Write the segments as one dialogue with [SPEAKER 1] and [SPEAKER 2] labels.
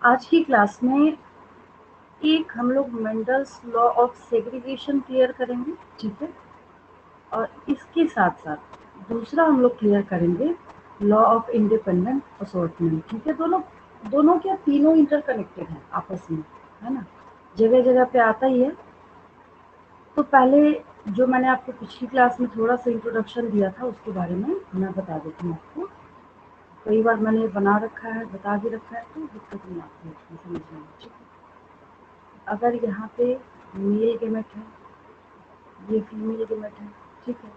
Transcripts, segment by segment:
[SPEAKER 1] आज की क्लास में एक हम लोग Mendel's law of segregation clear करेंगे, ठीक है। और इसके साथ साथ दूसरा हम लोग क्लियर करेंगे लॉ ऑफ इंडिपेंडेंट असॉर्टमेंट, ठीक है। दोनों दोनों क्या तीनों इंटरकनेक्टेड हैं आपस में, है ना, जगह जगह पे आता ही है। तो पहले जो मैंने आपको पिछली क्लास में थोड़ा सा इंट्रोडक्शन दिया था उसके बारे में मैं बता देती हूँ आपको। कई बार मैंने बना रखा है, बता भी रखा है, तो दिक्कत नहीं आती है इसमें समझने में, ठीक है। अगर यहाँ पे मेल गेमेट है, ये फीमेल गेमेट है, ठीक है।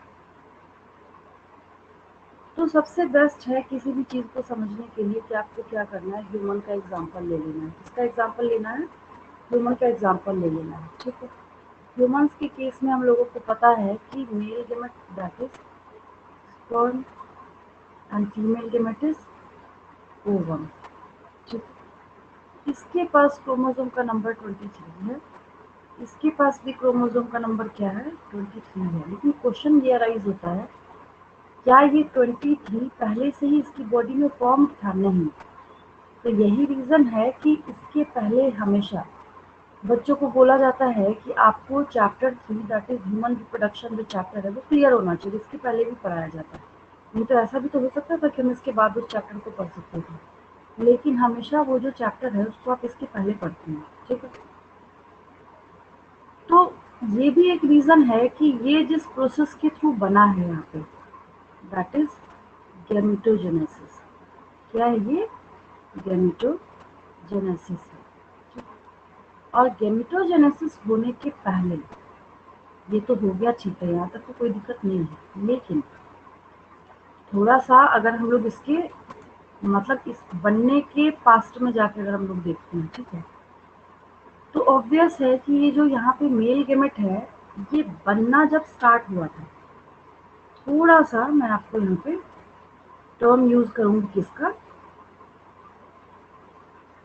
[SPEAKER 1] तो सबसे बेस्ट है किसी भी चीज़ को समझने के लिए कि आपको क्या करना है, ह्यूमन का एग्जांपल ले लेना है। किसका एग्जांपल लेना है? ह्यूमन का एग्जांपल ले लेना है, ठीक है। ह्यूमंस के केस में हम लोगों को पता है कि male gamete that is sperm and female gamete is ovum, ठीक है। इसके पास क्रोमोसोम का नंबर 23 है, इसके पास भी क्रोमोसोम का नंबर क्या है? 23 है। लेकिन क्वेश्चन ये अराइज होता है, क्या ये 23 पहले से ही इसकी बॉडी में फॉर्म था? नहीं। तो यही रीज़न है कि इसके पहले हमेशा बच्चों को बोला जाता है कि आपको chapter 3 that is human reproduction जो चैप्टर है वो क्लियर होना चाहिए। इसके पहले भी पढ़ाया जाता है, नहीं तो ऐसा भी तो हो सकता था कि हम इसके बाद उस चैप्टर को पढ़ सकते थे। लेकिन हमेशा वो जो चैप्टर है उसको आप इसके पहले पढ़ते हैं, ठीक है। तो ये भी एक रीज़न है कि ये जिस प्रोसेस के थ्रू बना है यहाँ पे दैट इज गैमेटोजेनेसिस। क्या है ये? गैमेटोजेनेसिस है। और गैमेटोजेनेसिस होने के पहले ये तो हो गया, ठीक है, यहाँ तक तो कोई दिक्कत नहीं है। लेकिन थोड़ा सा अगर हम लोग इसके मतलब इस बनने के पास्ट में जाके अगर हम लोग देखते हैं, ठीक है, तो ऑब्वियस है कि ये जो यहाँ पे मेल गेमेट है ये बनना जब स्टार्ट हुआ था, थोड़ा सा मैं आपको यहाँ पे टर्म यूज करूंगी किसका?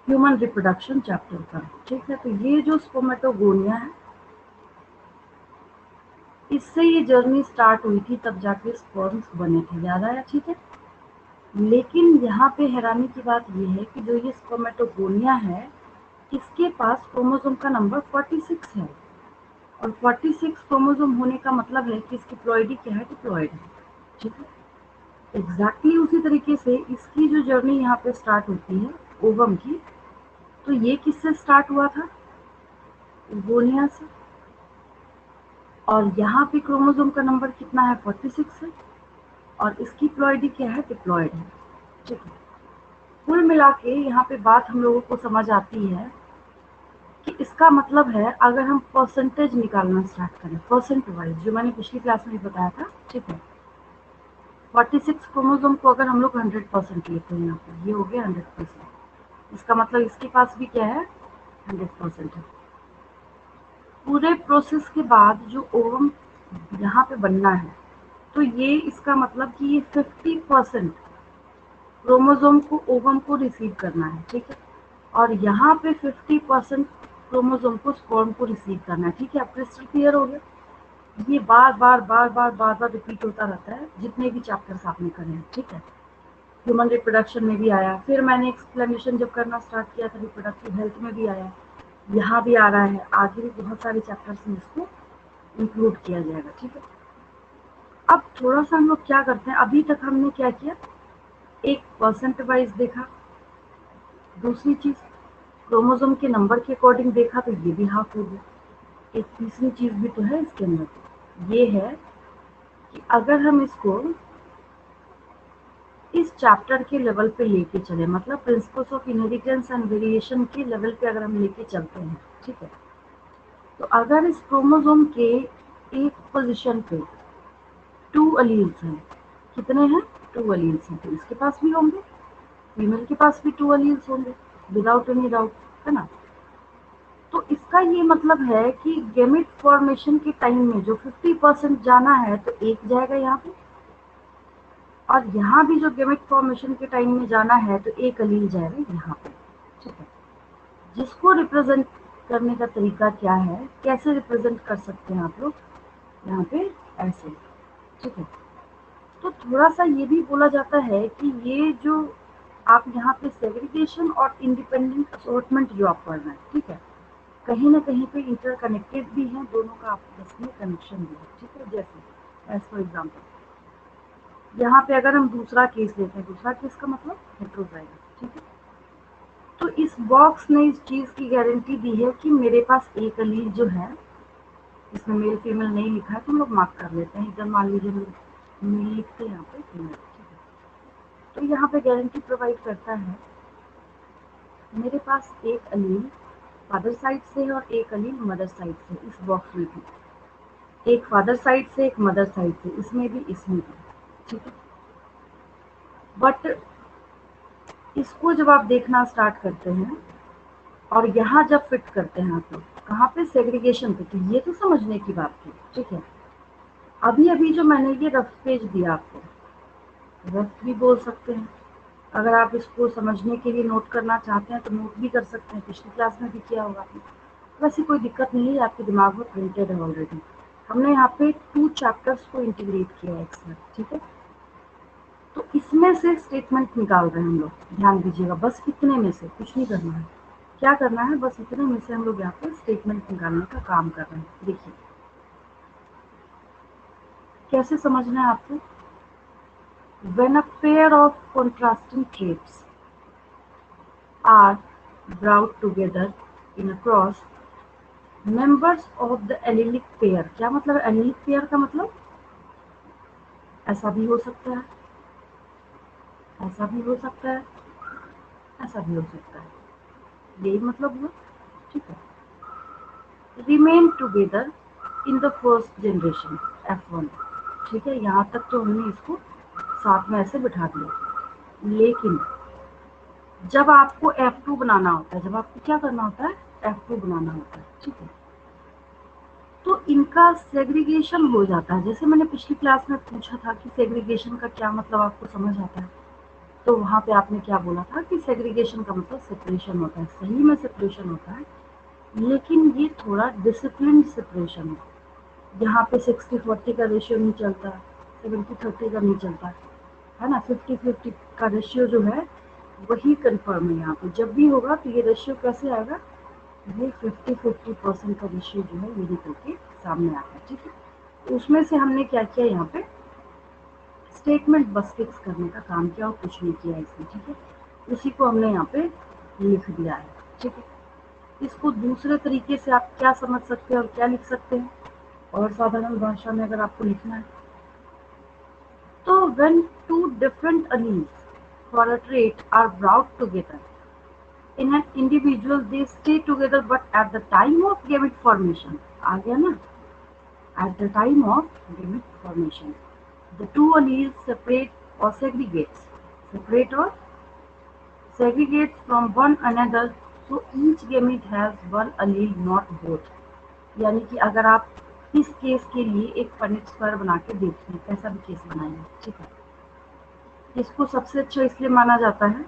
[SPEAKER 1] ह्यूमन रिप्रोडक्शन चैप्टर का, ठीक है। तो ये जो स्पर्मेटोगोनिया है इससे ये जर्नी स्टार्ट हुई थी, तब जाके स्पर्म्स बने थे, याद आया, ठीक है। लेकिन यहाँ पे हैरानी की बात ये है कि जो ये स्पर्मेटोगोनिया है इसके पास क्रोमोसोम का नंबर 46 है। और 46 क्रोमोसोम होने का मतलब है कि इसकी प्लॉइडी क्या है? डिप्लॉइड है, ठीक है। एग्जैक्टली उसी तरीके से इसकी जो जर्नी यहाँ पे स्टार्ट होती है ओवम की, तो ये किससे स्टार्ट हुआ था? गोनिया से। और यहाँ पे क्रोमोसोम का नंबर कितना है? 46 है। और इसकी प्लॉइडी क्या है? डिप्लॉइड है, ठीक है। कुल मिला के यहाँ पे बात हम लोगों को समझ आती है कि इसका मतलब है अगर हम परसेंटेज निकालना स्टार्ट करें परसेंट वाइज, जो मैंने पिछली क्लास में भी बताया था, ठीक है। 46 क्रोमोसोम को अगर हम लोग 100% लेते हैं, यहाँ पर ये हो गया 100%, इसका मतलब इसके पास भी क्या है? 100% है। पूरे प्रोसेस के बाद जो ओवम यहाँ पे बनना है, तो ये इसका मतलब कि ये 50% क्रोमोसोम को ओवम को रिसीव करना है, ठीक है। और यहाँ पे 50% क्रोमोसोम को स्पर्म को रिसीव करना है, ठीक है। अब क्रिस्टल क्लियर हो गया? ये बार बार बार बार बार बार रिपीट होता रहता है जितने भी चैप्टर्स आपने करे हैं, ठीक है। ह्यूमन रिप्रोडक्शन में भी आया, फिर मैंने एक्सप्लेनेशन जब करना स्टार्ट किया था रिप्रोडक्टिव हेल्थ में भी आया, यहाँ भी आ रहा है, आगे भी बहुत सारे चैप्टर्स में इसको इंक्लूड किया जाएगा, ठीक है। अब थोड़ा सा हम लोग क्या करते हैं, अभी तक हमने क्या किया? एक परसेंट वाइज देखा, दूसरी चीज क्रोमोसोम के नंबर के अकॉर्डिंग देखा, तो ये भी हाफ हो गया। एक तीसरी चीज भी तो है इसके अंदर, ये है कि अगर हम इसको इस चैप्टर के लेवल पे लेके चले, मतलब principles of inheritance and variation के लेवल पे अगर हम लेके चलते हैं, ठीक है, तो अगर इस क्रोमोसोम के एक पोजीशन पे 2 अलील्स हैं, कितने हैं? 2 अलील्स हैं, तो इसके पास भी होंगे, फीमेल के पास भी 2 अलील्स होंगे, विदाउट एनी डाउट, है ना। तो इसका ये मतलब है कि गेमेट फॉर्मेशन के टाइम में जो 50% जाना है तो एक जाएगा यहाँ पे, और यहाँ भी जो गेमेट फॉर्मेशन के टाइम में जाना है तो एक अलील जाएगा यहाँ पे, ठीक है। जिसको रिप्रेजेंट करने का तरीका क्या है, कैसे रिप्रेजेंट कर सकते हैं आप लोग? यहाँ पे ऐसे, ठीक है। तो थोड़ा सा ये भी बोला जाता है कि ये जो आप यहाँ पे सेग्रीगेशन और इंडिपेंडेंट असॉर्टमेंट जो आप पढ़ रहे हैं, ठीक है, कहीं ना कहीं पे इंटरकनेक्टेड भी हैं, दोनों का आपस में कनेक्शन भी है, ठीक है। जैसे एज फॉर एग्जाम्पल यहाँ पे अगर हम दूसरा केस लेते हैं, दूसरा केस का मतलब हेटेरोजाइगस, ठीक है। तो इस बॉक्स ने इस चीज की गारंटी दी है कि मेरे पास एक अलील जो है, इसमें मेल फीमेल नहीं लिखा है तो हम लोग मार्क कर लेते हैं, इधर मान लीजिए मेल लिखते हैं, यहाँ पे फीमेल, ठीक है। तो यहाँ पे गारंटी प्रोवाइड करता है मेरे पास एक अलील फादर साइड से और एक अलील मदर साइड से, इस बॉक्स में भी एक फादर साइड से एक मदर साइड से, इसमें भी इसमें भी, ठीक है। बट इसको जब आप देखना स्टार्ट करते हैं और यहाँ जब फिट करते हैं आप लोग कहाँ पे, सेग्रीगेशन पे, तो ये तो समझने की बात थी, ठीक है। अभी अभी जो मैंने ये रफ पेज दिया आपको, रफ भी बोल सकते हैं, अगर आप इसको समझने के लिए नोट करना चाहते हैं तो नोट भी कर सकते हैं, पिछली क्लास में भी किया होगा आपने, वैसे कोई दिक्कत नहीं है, आपके दिमाग में प्रिंटेड है ऑलरेडी। हमने यहाँ पे 2 चैप्टर्स को इंटीग्रेट किया है एक साथ, ठीक है। तो इसमें से स्टेटमेंट निकाल रहे हैं हम लोग, ध्यान दीजिएगा, बस इतने में से, कुछ नहीं करना है, क्या करना है, बस इतने में से हम लोग यहाँ पे स्टेटमेंट निकालने का काम कर रहे हैं। देखिए कैसे समझना है आपको। When a pair of contrasting traits are brought together in a cross, members of the allelic pair, क्या मतलब है allelic pair का मतलब, ऐसा भी हो सकता है, ऐसा भी हो सकता है, ऐसा भी हो सकता है, यही मतलब हुआ, ठीक है। Remain together in the first generation F1, ठीक है, यहाँ तक तो हमने इसको साथ में ऐसे बिठा दिया। लेकिन जब आपको F2 बनाना होता है, जब आपको क्या करना होता है, F2 बनाना होता है, ठीक है, तो इनका सेग्रीगेशन हो जाता है। जैसे मैंने पिछली क्लास में पूछा था कि सेग्रीगेशन का क्या मतलब आपको समझ आता है, तो वहाँ पे आपने क्या बोला था कि सेग्रीगेशन का मतलब सेपरेशन होता है, सही में सेपरेशन होता है, लेकिन ये थोड़ा डिसिप्लिन सेपरेशन है, यहाँ पे 60-40 का रेशियो नहीं चलता, 70-30 का नहीं चलता है ना, 50-50 का रेशियो जो है वही कंफर्म है। यहाँ पे जब भी होगा तो ये रेशियो कैसे आएगा, ये 50-50% का रेशियो जो है ये निकल के सामने आता है, ठीक है। तो उसमें से हमने क्या किया, यहाँ पे स्टेटमेंट बस फिक्स करने का काम किया और कुछ नहीं किया इसमें, ठीक है। उसी को हमने यहाँ पे लिख दिया है, ठीक है। इसको दूसरे तरीके से आप क्या समझ सकते हैं और क्या लिख सकते हैं, और साधारण भाषा में अगर आपको लिखना है तो when two different alleles for a trait are brought together in an individual, they stay together, but at the time of gamete formation, आ गया ना, at the time of gamete formation the two alleles separate or segregates from one another, so each gamete has one allele, not both। यानी कि अगर आप इस case के लिए एक पनिट स्क्वायर बना के देखिए, कैसा भी केस बनाएंगे, ठीक है, इसको सबसे अच्छा इसलिए माना जाता है,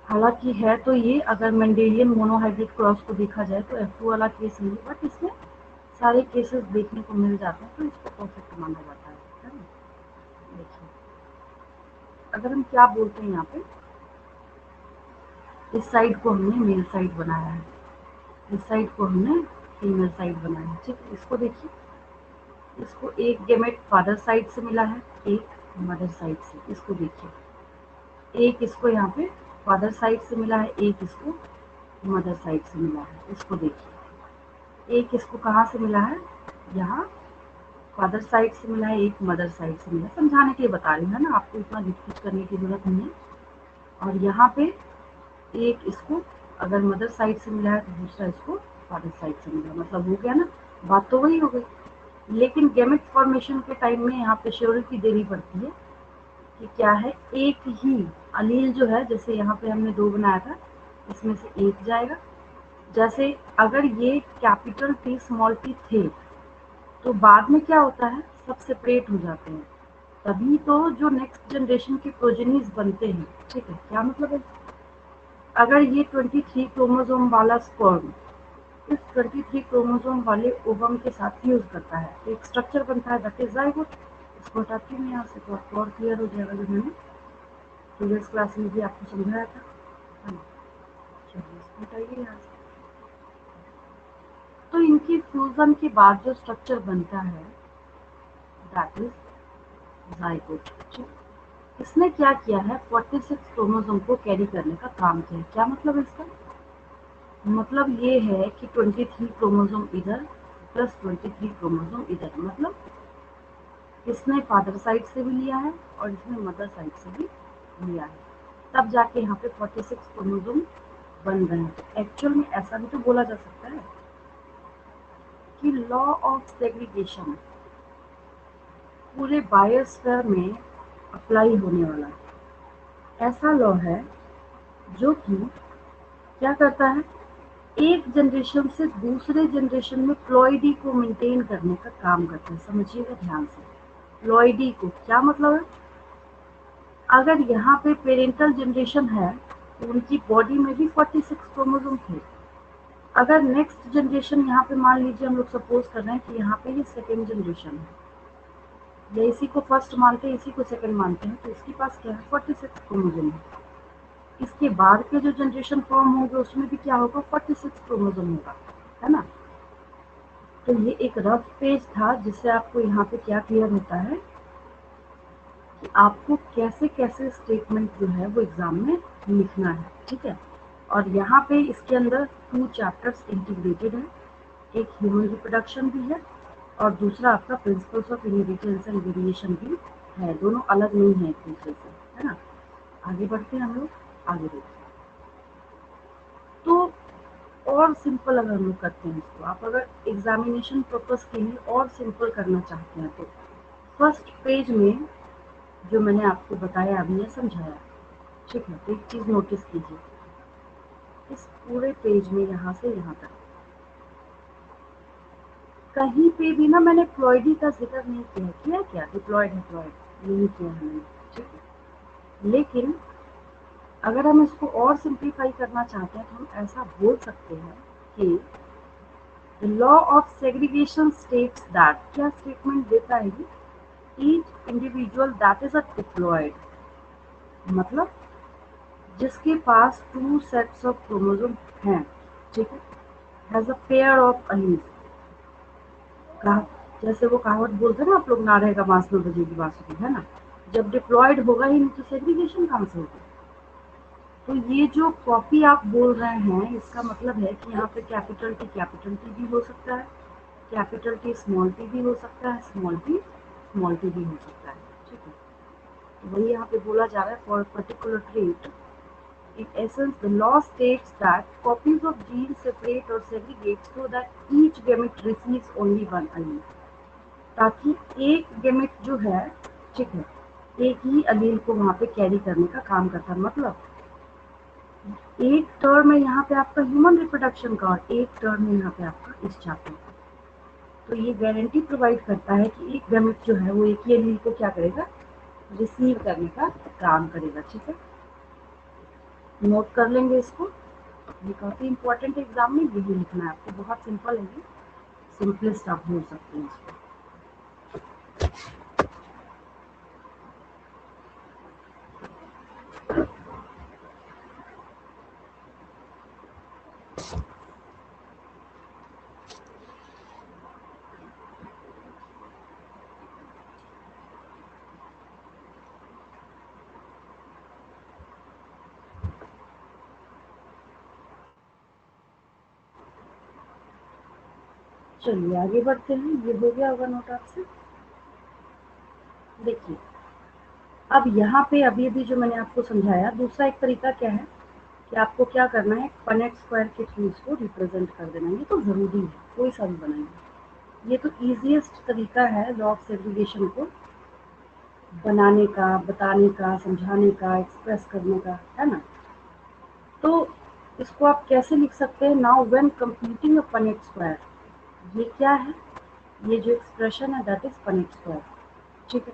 [SPEAKER 1] हालांकि है तो ये, अगर मेंडेलियन मोनोहाइब्रिड क्रॉस को देखा जाए तो F2 वाला केस नहीं, बट इसमें सारे केसेस देखने को मिल जाते हैं, तो इसको परफेक्ट माना जाता है ना। देखिए अगर हम क्या बोलते हैं, यहाँ पे इस साइड को हमने मेल साइड बनाया है, इस साइड को हमने फीमेल साइड बनाया है, ठीक है। इसको देखिए, इसको एक गेमेट फादर साइड से मिला है, एक मदर साइड से, इसको देखिए, एक इसको यहाँ पे फादर साइड से मिला है, एक इसको मदर साइड से मिला है, इसको देखिए, एक इसको कहाँ से मिला है, यहाँ फादर साइड से मिला है, एक मदर साइड से मिला है, समझाने के लिए बता रही हूँ, है ना, आपको इतना डिस्कस करने की जरूरत नहीं है। और यहाँ पे एक इसको अगर मदर साइड से मिला है तो दूसरा इसको फादर साइड से मिला, मतलब हो गया ना, बात तो वही हो गई। लेकिन गेमेट फॉर्मेशन के टाइम में यहाँ पे श्योरिटी देनी पड़ती है कि क्या है, एक ही अलील जो है, जैसे यहाँ पे हमने 2 बनाया था, इसमें से एक जाएगा। जैसे अगर ये कैपिटल T स्मॉल t थे तो बाद में क्या होता है, सब सेपरेट हो जाते हैं, तभी तो जो नेक्स्ट जनरेशन के प्रोजेनीज बनते हैं, ठीक है। क्या मतलब है, अगर ये 23 क्रोमोसोम वाला स्पर्म इस 23 क्रोमोसोम वाले ओवम के साथ फ्यूज करता है तो एक स्ट्रक्चर बनता है, दैट इज जाइगोट। इसको हटाती हूँ यहाँ से तो आपको और क्लियर हो जाएगा जो मैंने प्रीवियस क्लास में भी आपको समझाया था, है ना। चलिए इसको हटाइए यहाँ से। तो इनकी फ्यूजन के बाद जो स्ट्रक्चर बनता है दैट इज जाइगोट। इसने क्या किया है, 46 क्रोमोसोम को कैरी करने का काम किया है। क्या मतलब है इसका? मतलब ये है कि 23 क्रोमोसोम इधर प्लस 23 क्रोमोसोम इधर, मतलब इसने फादर साइड से भी लिया है और इसने मदर साइड से भी लिया है, तब जाके यहाँ पे 46 क्रोमोसोम बन रहे हैं। एक्चुअल में ऐसा भी तो बोला जा सकता है कि लॉ ऑफ सेग्रीगेशन पूरे बायोस्फीयर में अप्लाई होने वाला है। ऐसा लॉ है जो कि क्या करता है, एक जनरेशन से दूसरे जनरेशन में प्लॉइडी को मेंटेन करने का काम करता है। समझिएगा ध्यान से, प्लॉइडी को क्या मतलब है, अगर यहाँ पे पेरेंटल जनरेशन है तो उनकी बॉडी में भी 46 क्रोमोसोम थे। अगर नेक्स्ट जनरेशन यहाँ पे मान लीजिए हम लोग सपोज कर रहे हैं कि यहाँ पे ये सेकेंड जनरेशन है, या इसी को फर्स्ट मानते हैं इसी को सेकेंड मानते हैं, तो इसके पास क्या है, 46 क्रोमोसोम है। इसके बाद के जो जनरेशन फॉर्म होंगे उसमें भी क्या होगा, 46 क्रोमोसोम होगा, है ना। तो ये एक रफ पेज था जिससे आपको यहाँ पे क्या क्लियर होता है कि आपको कैसे कैसे स्टेटमेंट जो है वो एग्जाम में लिखना है, ठीक है। और यहाँ पे इसके अंदर 2 चैप्टर्स इंटीग्रेटेड है, एक ह्यूमन रिप्रोडक्शन भी है और दूसरा आपका principles of inheritance and variation भी है। दोनों अलग नहीं है एक दूसरे से, है ना। आगे बढ़ते हैं हम लोग, आगे देखते हैं। तो और सिंपल अगर हम लोग करते हैं इसको, आप अगर एग्जामिनेशन पर्पस के लिए और सिंपल करना चाहते हैं तो फर्स्ट पेज में जो मैंने आपको बताया अभी या समझाया, ठीक है, तो एक चीज नोटिस कीजिए, इस पूरे पेज में यहाँ से यहाँ तक कहीं पे भी ना मैंने प्लॉइडी का जिक्र नहीं किया। किया क्या, डिप्लॉयड डिप्लॉयड नहीं किया है मैंने, ठीक है। लेकिन अगर हम इसको और सिंप्लीफाई करना चाहते हैं तो हम ऐसा बोल सकते हैं कि The law of segregation states that, क्या स्टेटमेंट देता है ये, each individual that is a diploid, मतलब जिसके पास 2 sets of chromosome हैं, ठीक है, has a pair of alleles। जैसे वो कहावत बोलते हैं ना आप लोग, ना रहेगा बांस में बजेगी बांसुरी, है ना। जब डिप्लॉयड होगा ही नहीं तो सेग्रीगेशन कहाँ से होगा। तो ये जो कॉपी आप बोल रहे हैं इसका मतलब है कि यहाँ पे कैपिटल टी भी हो सकता है, कैपिटल टी स्मॉल टी भी हो सकता है, स्मॉल टी भी हो सकता है, ठीक है। तो वही यहाँ पे बोला जा रहा है, for particular trait in essence the law states that copies of genes separate or segregate so that each gamete receives only one allele, ताकि एक गेमेट जो है, ठीक है, एक ही अलील को वहाँ पे कैरी करने का काम करता है। मतलब एक टर्म है यहाँ पे आपका ह्यूमन रिप्रोडक्शन का और एक टर्म है यहाँ पे आपका इस चैप्टर का। तो ये गारंटी प्रोवाइड करता है कि एक गैमेट जो है वो एक ही एलील को क्या करेगा, रिसीव करने का काम करेगा, ठीक है। नोट कर लेंगे इसको, ये काफी इंपॉर्टेंट एग्जाम में यही लिखना है आपको, बहुत सिंपल है ये, सिंपलेस्ट आप बोल सकते हैं इसको। चलिए आगे बढ़ते हैं, ये हो गया होगा नोट आपसे। देखिए अब यहाँ पे अभी अभी जो मैंने आपको समझाया, दूसरा एक तरीका क्या है कि आपको क्या करना है, पनेट स्क्वायर के थ्रू इसको रिप्रेजेंट कर देना। ये तो जरूरी है, कोई सा भी बनाएंगे, ये तो इजीएस्ट तरीका है लॉ ऑफ सेग्रीगेशन को बनाने का, बताने का, समझाने का, एक्सप्रेस करने का, है ना। तो इसको आप कैसे लिख सकते हैं, now when completing a Punnett square, ये क्या है, ये जो एक्सप्रेशन है दैट इज पनेट स्क्वायर, ठीक है।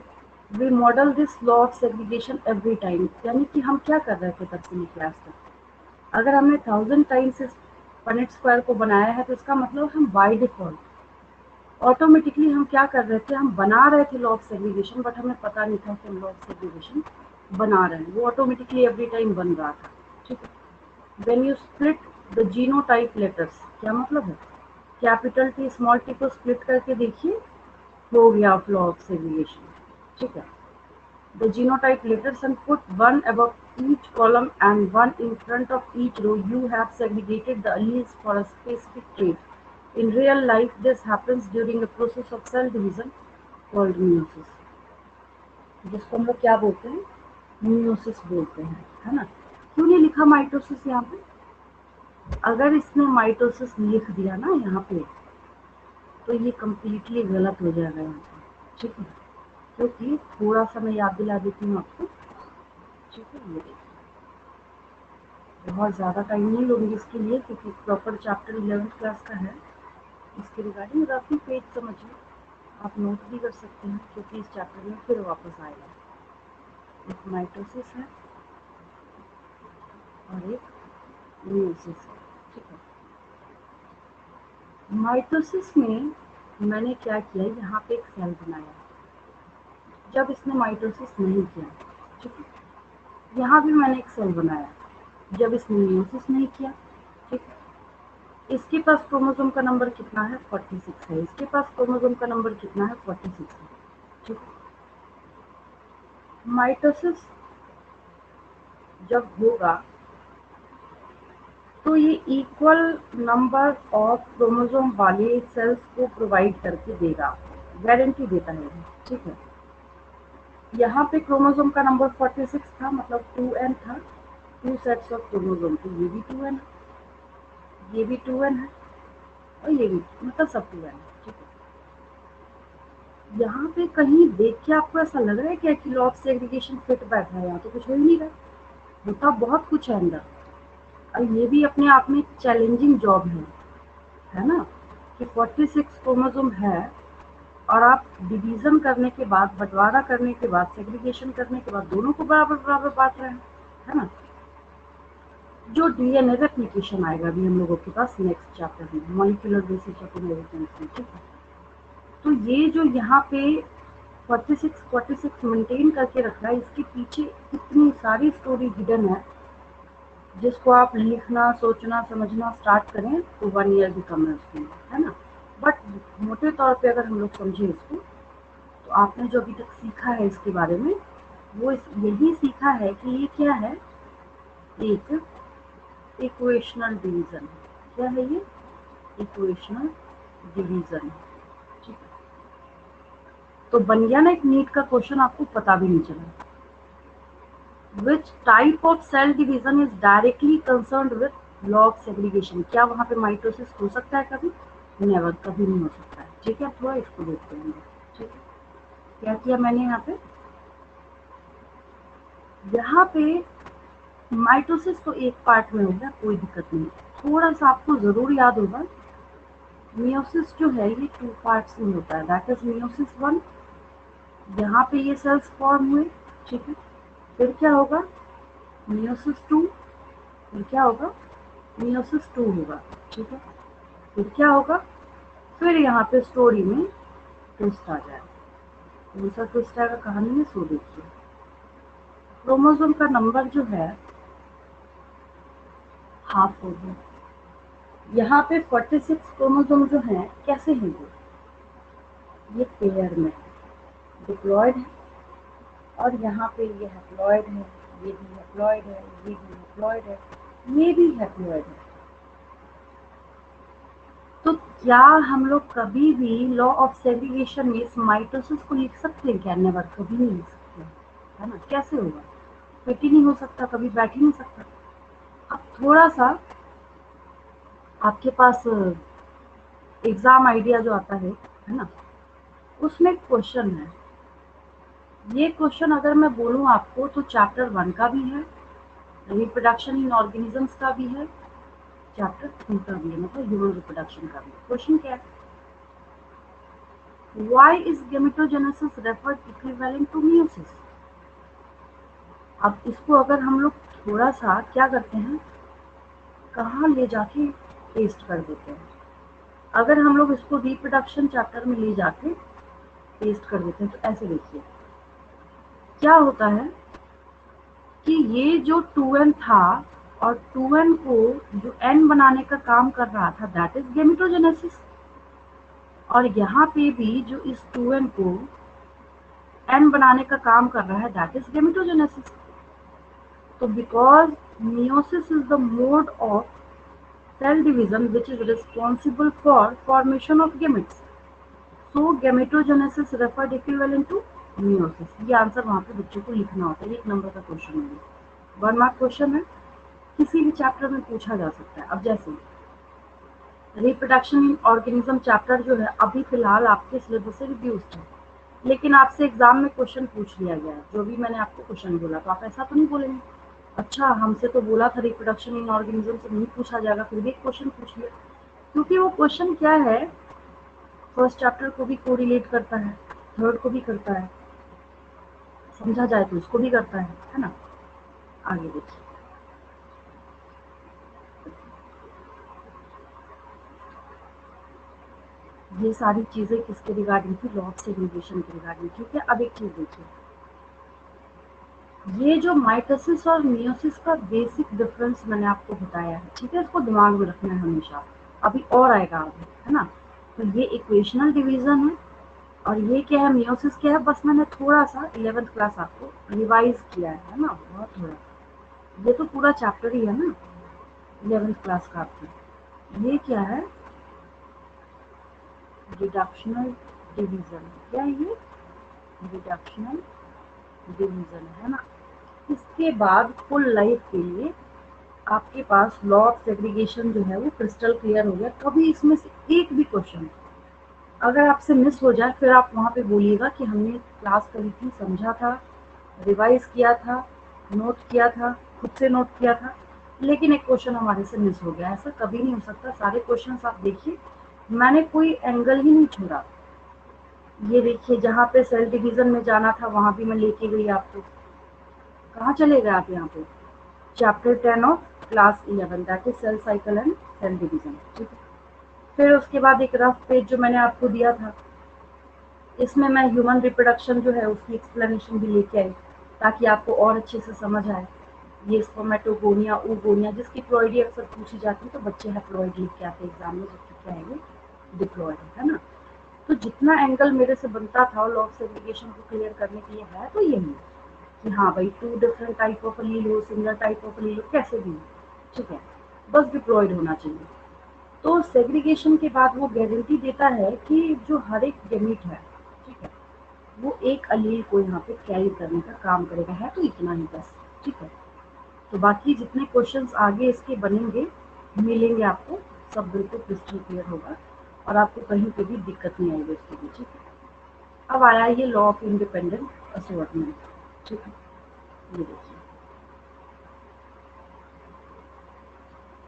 [SPEAKER 1] V model this law of segregation every time, यानी कि हम क्या कर रहे थे तब से क्लास तक, अगर हमने 1000 टाइम्स इस पनेट स्क्वायर को बनाया है तो इसका मतलब हम बाय डिफॉल्ट ऑटोमेटिकली हम क्या कर रहे थे, हम बना रहे थे लॉ ऑफ सेग्रीगेशन, बट हमें पता नहीं था कि हम लॉ ऑफ सेग्रीगेशन बना रहे हैं, वो ऑटोमेटिकली एवरी टाइम बन रहा था, ठीक है। When you split the genotype letters, क्या मतलब है, कैपिटल टी स्मॉल टी को स्प्लिट करके देखिए, हो गया फ्लो ऑफ सेग्रीगेशन, ठीक है। The genotype letters and put one above each column and one in front of each row. You have segregated the alleles for a specific trait. In real life, this happens during a process of cell division called meiosis, जिसको हम लोग क्या बोलते हैं, meiosis बोलते हैं, है ना। क्यों नहीं लिखा माइटोसिस यहाँ पे? अगर इसने माइटोसिस लिख दिया ना यहाँ पे, तो ये कम्प्लीटली गलत हो जाएगा यहाँ पे, ठीक है। क्योंकि थोड़ा सा मैं याद दिला देती हूँ आपको, ठीक है। ये देखिए, बहुत ज़्यादा टाइम नहीं लूँगी इसके लिए, क्योंकि प्रॉपर चैप्टर 11th क्लास का है। इसके रिगार्डिंग रफली पेज समझिए, आप नोट भी कर सकते हैं, क्योंकि इस चैप्टर में फिर वापस आएगा। एक माइटोसिस है और एक मियोसिस है, ठीक है। माइटोसिस में मैंने क्या किया, यहाँ पे एक सेल बनाया, जब इसने माइटोसिस नहीं किया, ठीक है। यहाँ भी मैंने एक सेल बनाया, जब इसने मियोसिस नहीं किया, ठीक है। इसके पास क्रोमोसोम का नंबर कितना है, 46 है। इसके पास क्रोमोसोम का नंबर कितना है, 46 है, ठीक है। माइटोसिस जब होगा तो ये इक्वल नंबर ऑफ क्रोमोसोम वाले सेल्स को प्रोवाइड करके देगा, गारंटी देता है, ठीक है। यहाँ पे क्रोमोसोम का नंबर 46 था, मतलब 2n था, 2 सेट्स ऑफ क्रोमोसोम, तो ये भी 2n है, ये भी 2n है, और ये भी, मतलब सब 2n है, ठीक है। यहाँ पे कहीं देख के आपको ऐसा लग रहा है क्या कि लॉ ऑफ सेग्रीगेशन फिट बैठा है? यहाँ तो कुछ हो ही नहीं रहा, होता बहुत कुछ है अंदर। और ये भी अपने आप में चैलेंजिंग जॉब है ना, कि 46 क्रोमोसोम है और आप डिवीजन करने के बाद, बंटवारा करने के बाद, सेग्रीगेशन करने के बाद दोनों को बराबर बराबर बांट रहे हैं, है ना। जो डीएनए रेप्लिकेशन आएगा अभी हम लोगों के पास नेक्स्ट चैप्टर में, मॉलिक्यूलर बेसिस ऑफ इनहेरिटेंस में, ठीक है। तो ये जो यहाँ पे 46 मेंटेन करके रख रहा है, इसके पीछे इतनी सारी स्टोरी हिडन है, जिसको आप लिखना, सोचना, समझना स्टार्ट करें तो 1 ईयर भी कम है उसमें, है ना। बट मोटे तौर पे अगर हम लोग समझे इसको, तो आपने जो अभी तक सीखा है इसके बारे में, वो यही सीखा है कि ये क्या है, एक इक्वेशनल डिवीजन। क्या है ये? इक्वेशनल डिवीजन, ठीक है। तो बन गया ना एक नीट का क्वेश्चन, आपको पता भी नहीं चला। Which type of cell division is directly concerned with law of segregation? क्या वहाँ पे माइटोसिस हो सकता है कभी? नेवर, कभी नहीं हो सकता है, ठीक है। थोड़ा इसको देखते हैं, ठीक है। क्या किया मैंने यहाँ पे माइटोसिस तो एक पार्ट में हो गया, कोई दिक्कत नहीं। थोड़ा सा आपको जरूर याद होगा, मियोसिस जो है ये 2 पार्ट्स में होता है, दैट इज मियोसिस 1, यहाँ पे ये सेल्स फॉर्म हुए, ठीक है। फिर क्या होगा, मियोसिस 2, फिर क्या होगा, मियोसिस 2 होगा, ठीक है। फिर क्या होगा, फिर यहाँ पे स्टोरी में ट्विस्ट आ जाएगा। कौन सा ट्विस्ट आएगा कहानी में, सो देखिए। क्रोमोसोम का नंबर जो है हाफ हो गया। यहाँ पे 46 क्रोमोसोम जो हैं कैसे हैं, ये पेयर में डिप्लॉयड है, और यहाँ पे ये हैप्लॉयड है, ये भी हैप्लॉयड है, ये भी हैप्लॉयड है, ये भी हैप्लॉयड है। तो क्या हम लोग कभी भी लॉ ऑफ सेग्रीगेशन में इस माइटोसिस को लिख सकते हैं क्या? नेवर, कभी नहीं लिख सकते, है ना। कैसे होगा, फिट ही नहीं हो सकता, कभी बैठ ही नहीं सकता। अब थोड़ा सा आपके पास एग्जाम आइडिया जो आता है ना, उसमें क्वेश्चन है। ये क्वेश्चन अगर मैं बोलूँ आपको तो चैप्टर 1 का भी है, रिप्रोडक्शन इन ऑर्गेनिजम्स का भी है, चैप्टर 2 का भी है, मतलब ह्यूमन रिप्रोडक्शन का भी। क्वेश्चन क्या है, Why is gametogenesis referred equivalent to meiosis? अब इसको अगर हम लोग थोड़ा सा क्या करते हैं, कहाँ ले जाके पेस्ट कर देते हैं। अगर हम लोग इसको रिप्रोडक्शन चैप्टर में ले जाके पेस्ट कर देते हैं, तो ऐसे देखिए क्या होता है। कि ये जो 2n था और 2n को जो n बनाने का काम कर रहा था दैट इज गेमेटोजेनेसिस, और यहाँ पे भी जो इस 2n को n बनाने का काम कर रहा है दैट इज गेमेटोजेनेसिस। तो because meiosis is the mode of cell division which is responsible for formation of gametes, so gametogenesis referred equivalent to meiosis। ये आंसर वहाँ पे बच्चों को लिखना होता है, 1 नंबर का क्वेश्चन है, 1 मार्क क्वेश्चन है, किसी भी चैप्टर में पूछा जा सकता है। अब जैसे रिप्रोडक्शन इन ऑर्गेनिज्म चैप्टर जो है अभी फिलहाल आपके सिलेबस से रिड्यूस है, लेकिन आपसे एग्जाम में क्वेश्चन पूछ लिया गया है, जो भी मैंने आपको क्वेश्चन बोला, तो आप ऐसा तो नहीं बोलेंगे अच्छा हमसे तो बोला था रिप्रोडक्शन इन ऑर्गेनिज्म से नहीं पूछा जाएगा, फिर भी एक क्वेश्चन पूछ लिया, क्योंकि वो क्वेश्चन क्या है, फर्स्ट चैप्टर को भी कोरिलेट करता है, थर्ड को भी करता है, समझा जाए तो उसको भी करता है ना। आगे देखिए, ये सारी चीजें किसके रिगार्डिंग थी, लॉ ऑफ सेग्रीगेशन के रिगार्डिंग। ठीक है, अब एक चीज देखिए, ये जो माइटोसिस और मियोसिस का बेसिक डिफरेंस मैंने आपको बताया है, ठीक है, इसको दिमाग में रखना है हमेशा, अभी और आएगा आगे, है ना। तो ये इक्वेशनल डिवीजन है, और ये क्या है, मियोसिस क्या है, बस मैंने थोड़ा सा 11th क्लास आपको रिवाइज किया है ना, बहुत थोड़ा, ये तो पूरा चैप्टर ही है ना 11th क्लास का आपकी। ये क्या है, रिडक्शनल डिवीजन, क्या है ये, रिडक्शनल डिवीजन है ना। इसके बाद फुल लाइफ के लिए आपके पास लॉ ऑफ सेग्रीगेशन जो है वो क्रिस्टल क्लियर हो गया। कभी इसमें से एक भी क्वेश्चन अगर आपसे मिस हो जाए, फिर आप वहाँ पे बोलिएगा कि हमने क्लास करी थी, समझा था, रिवाइज किया था, नोट किया था, खुद से नोट किया था, लेकिन एक क्वेश्चन हमारे से मिस हो गया। ऐसा कभी नहीं हो सकता, सारे क्वेश्चंस आप देखिए, मैंने कोई एंगल ही नहीं छोड़ा। ये देखिए, जहाँ पे सेल डिवीजन में जाना था वहाँ भी मैं लेके गई आपको। कहाँ चले गए आप, यहाँ पे chapter 10 of class 11 that is cell cycle and cell division. ठीक है, फिर उसके बाद एक रफ पेज जो मैंने आपको दिया था, इसमें मैं ह्यूमन रिप्रोडक्शन जो है उसकी एक्सप्लेनेशन भी लेके आई, ताकि आपको और अच्छे से समझ आए। ये स्पर्मेटोगोनिया, oogonia, जिसकी प्लॉइडी अक्सर पूछी जाती है, तो बच्चे हैप्लॉइड लिख के आते हैं एग्जाम में, जबकि क्या है ये डिप्लॉइड है ना। तो जितना एंगल मेरे से बनता था लॉ ऑफ सेग्रीगेशन को क्लियर करने के लिए है तो यही कि हाँ भाई, 2 डिफरेंट टाइप ऑफ अलील हो, सिंगल टाइप ऑफ अलील हो, कैसे भी हो, ठीक है, बस डिप्लॉइड होना चाहिए। तो सेग्रीगेशन के बाद वो गारंटी देता है कि जो हर एक गेमीट है, ठीक है, वो एक अलील को यहाँ पे कैरी करने का काम करेगा, है तो इतना ही बस। ठीक है, तो बाकी जितने क्वेश्चंस आगे इसके बनेंगे, मिलेंगे आपको, सब बिल्कुल क्रिस्टल क्लियर होगा और आपको कहीं पे भी दिक्कत नहीं आएगी इसके बीच। अब आया ये लॉ ऑफ इंडिपेंडेंट असॉर्टमेंट। ठीक है, ये देखिए,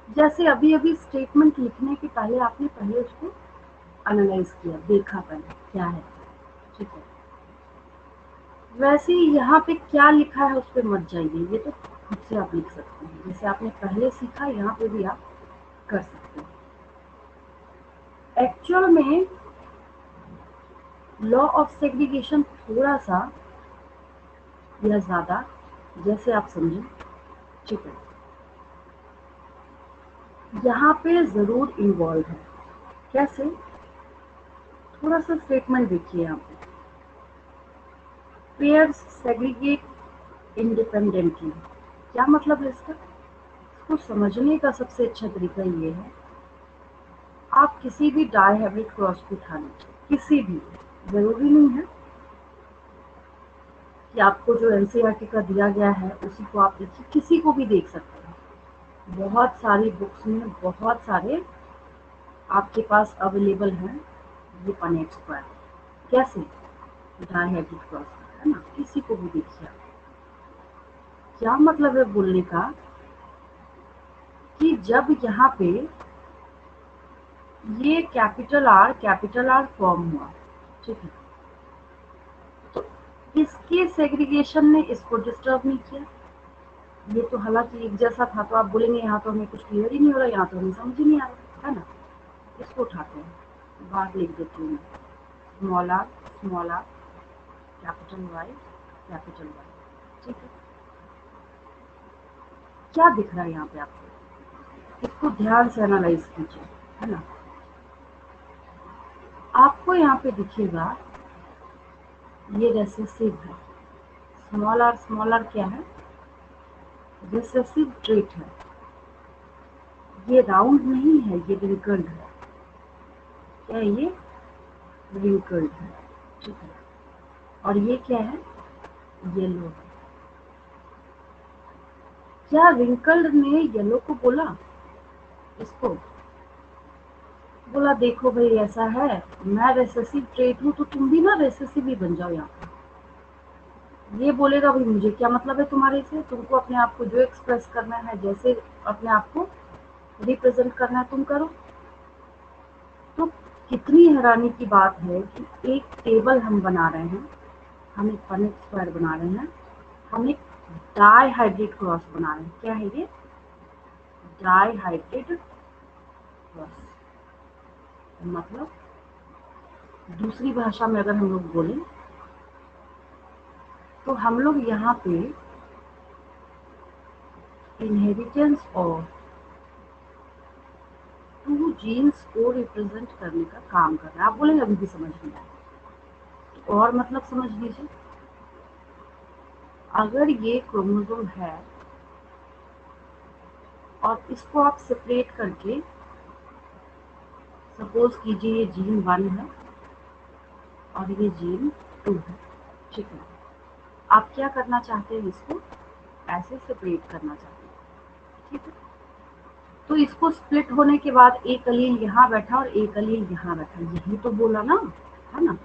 [SPEAKER 1] जैसे अभी अभी स्टेटमेंट लिखने के पहले आपने पहले उसको एनालाइज किया, देखा पहले क्या है। ठीक है, वैसे ही यहाँ पे क्या लिखा है उस पर मत जाइए, ये तो खुद से आप लिख सकते हैं, जैसे आपने पहले सीखा यहाँ पे भी आप कर सकते हैं। एक्चुअल में लॉ ऑफ सेग्रीगेशन थोड़ा सा या ज्यादा, जैसे आप समझें, ठीक है, यहाँ पे जरूर इन्वॉल्व है। कैसे, थोड़ा सा स्टेटमेंट देखिए यहाँ पे, पेयर्स सेग्रीगेट इंडिपेंडेंटली, क्या मतलब है इसका। इसको समझने का सबसे अच्छा तरीका ये है, आप किसी भी डायहेब्रिड क्रॉस को उठा लीजिए, किसी भी, जरूरी नहीं है कि आपको जो एनसीईआरटी का दिया गया है उसी को आप देखिए, किसी को भी देख सकते हैं। बहुत सारी बुक्स में बहुत सारे आपके पास अवेलेबल हैं ये पनेट स्क्वायर, कैसे डायहेब्रिड क्रॉस, है ना, किसी को भी देखिए आप। क्या मतलब है बोलने का कि जब यहाँ पे ये कैपिटल आर फॉर्म हुआ, ठीक है, तो इसके सेग्रीगेशन ने इसको डिस्टर्ब नहीं किया। ये तो हालांकि एक जैसा था, तो आप बोलेंगे यहाँ तो हमें कुछ क्लियर ही नहीं हो रहा, यहाँ तो हमें समझ ही नहीं आ रहा, है ना। इसको उठाते हैं, बाहर लिख देती हूँ, स्मॉल आर कैपिटल वाई, ठीक है। क्या दिख रहा है यहाँ पे आपको, इसको ध्यान से एनालाइज कीजिए, है ना। आपको यहाँ पे दिखेगा ये रेसेसिव है, स्मॉल आर क्या है, रेसेसिव ट्रेट है। ये राउंड नहीं है, ये रिंकल्ड है। क्या है ये, रिंकल्ड है, ठीक है। और ये क्या है, येलो है। क्या रिंकल्ड ने येलो को बोला, इसको बोला देखो भाई ऐसा है, मैं रेसेसिव ट्रेट हूँ तो तुम भी ना रेसेसिव ही बन जाओ यहाँ पे। ये बोलेगा भाई मुझे क्या मतलब है तुम्हारे से, तुमको अपने आप को जो एक्सप्रेस करना है, जैसे अपने आप को रिप्रेजेंट करना है तुम करो। तो कितनी हैरानी की बात है कि एक टेबल हम बना रहे हैं, हम एक पनेट स्क्वायर बना रहे हैं, हम एक डाइहाइड्रेट क्रॉस बना रहे हैं। क्या है ये, डाइहाइड्रेट क्रॉस। मतलब दूसरी भाषा में अगर हम लोग बोलें तो हम लोग यहाँ पे इनहेरिटेंस और टू जीन्स को रिप्रेजेंट करने का काम कर रहा है। आप बोलेंगे अभी भी समझ नहीं आया, तो और मतलब समझ लीजिए। अगर ये क्रोमोसोम है और इसको आप सेपरेट करके, सपोज कीजिए ये जीन 1 है और ये जीन 2 है, ठीक है। आप क्या करना चाहते हैं, इसको ऐसे सेपरेट करना चाहते हैं, ठीक है। तो इसको स्प्लिट होने के बाद एक अलील यहाँ बैठा और एक अलील यहाँ बैठा, यही तो बोला ना, है ना।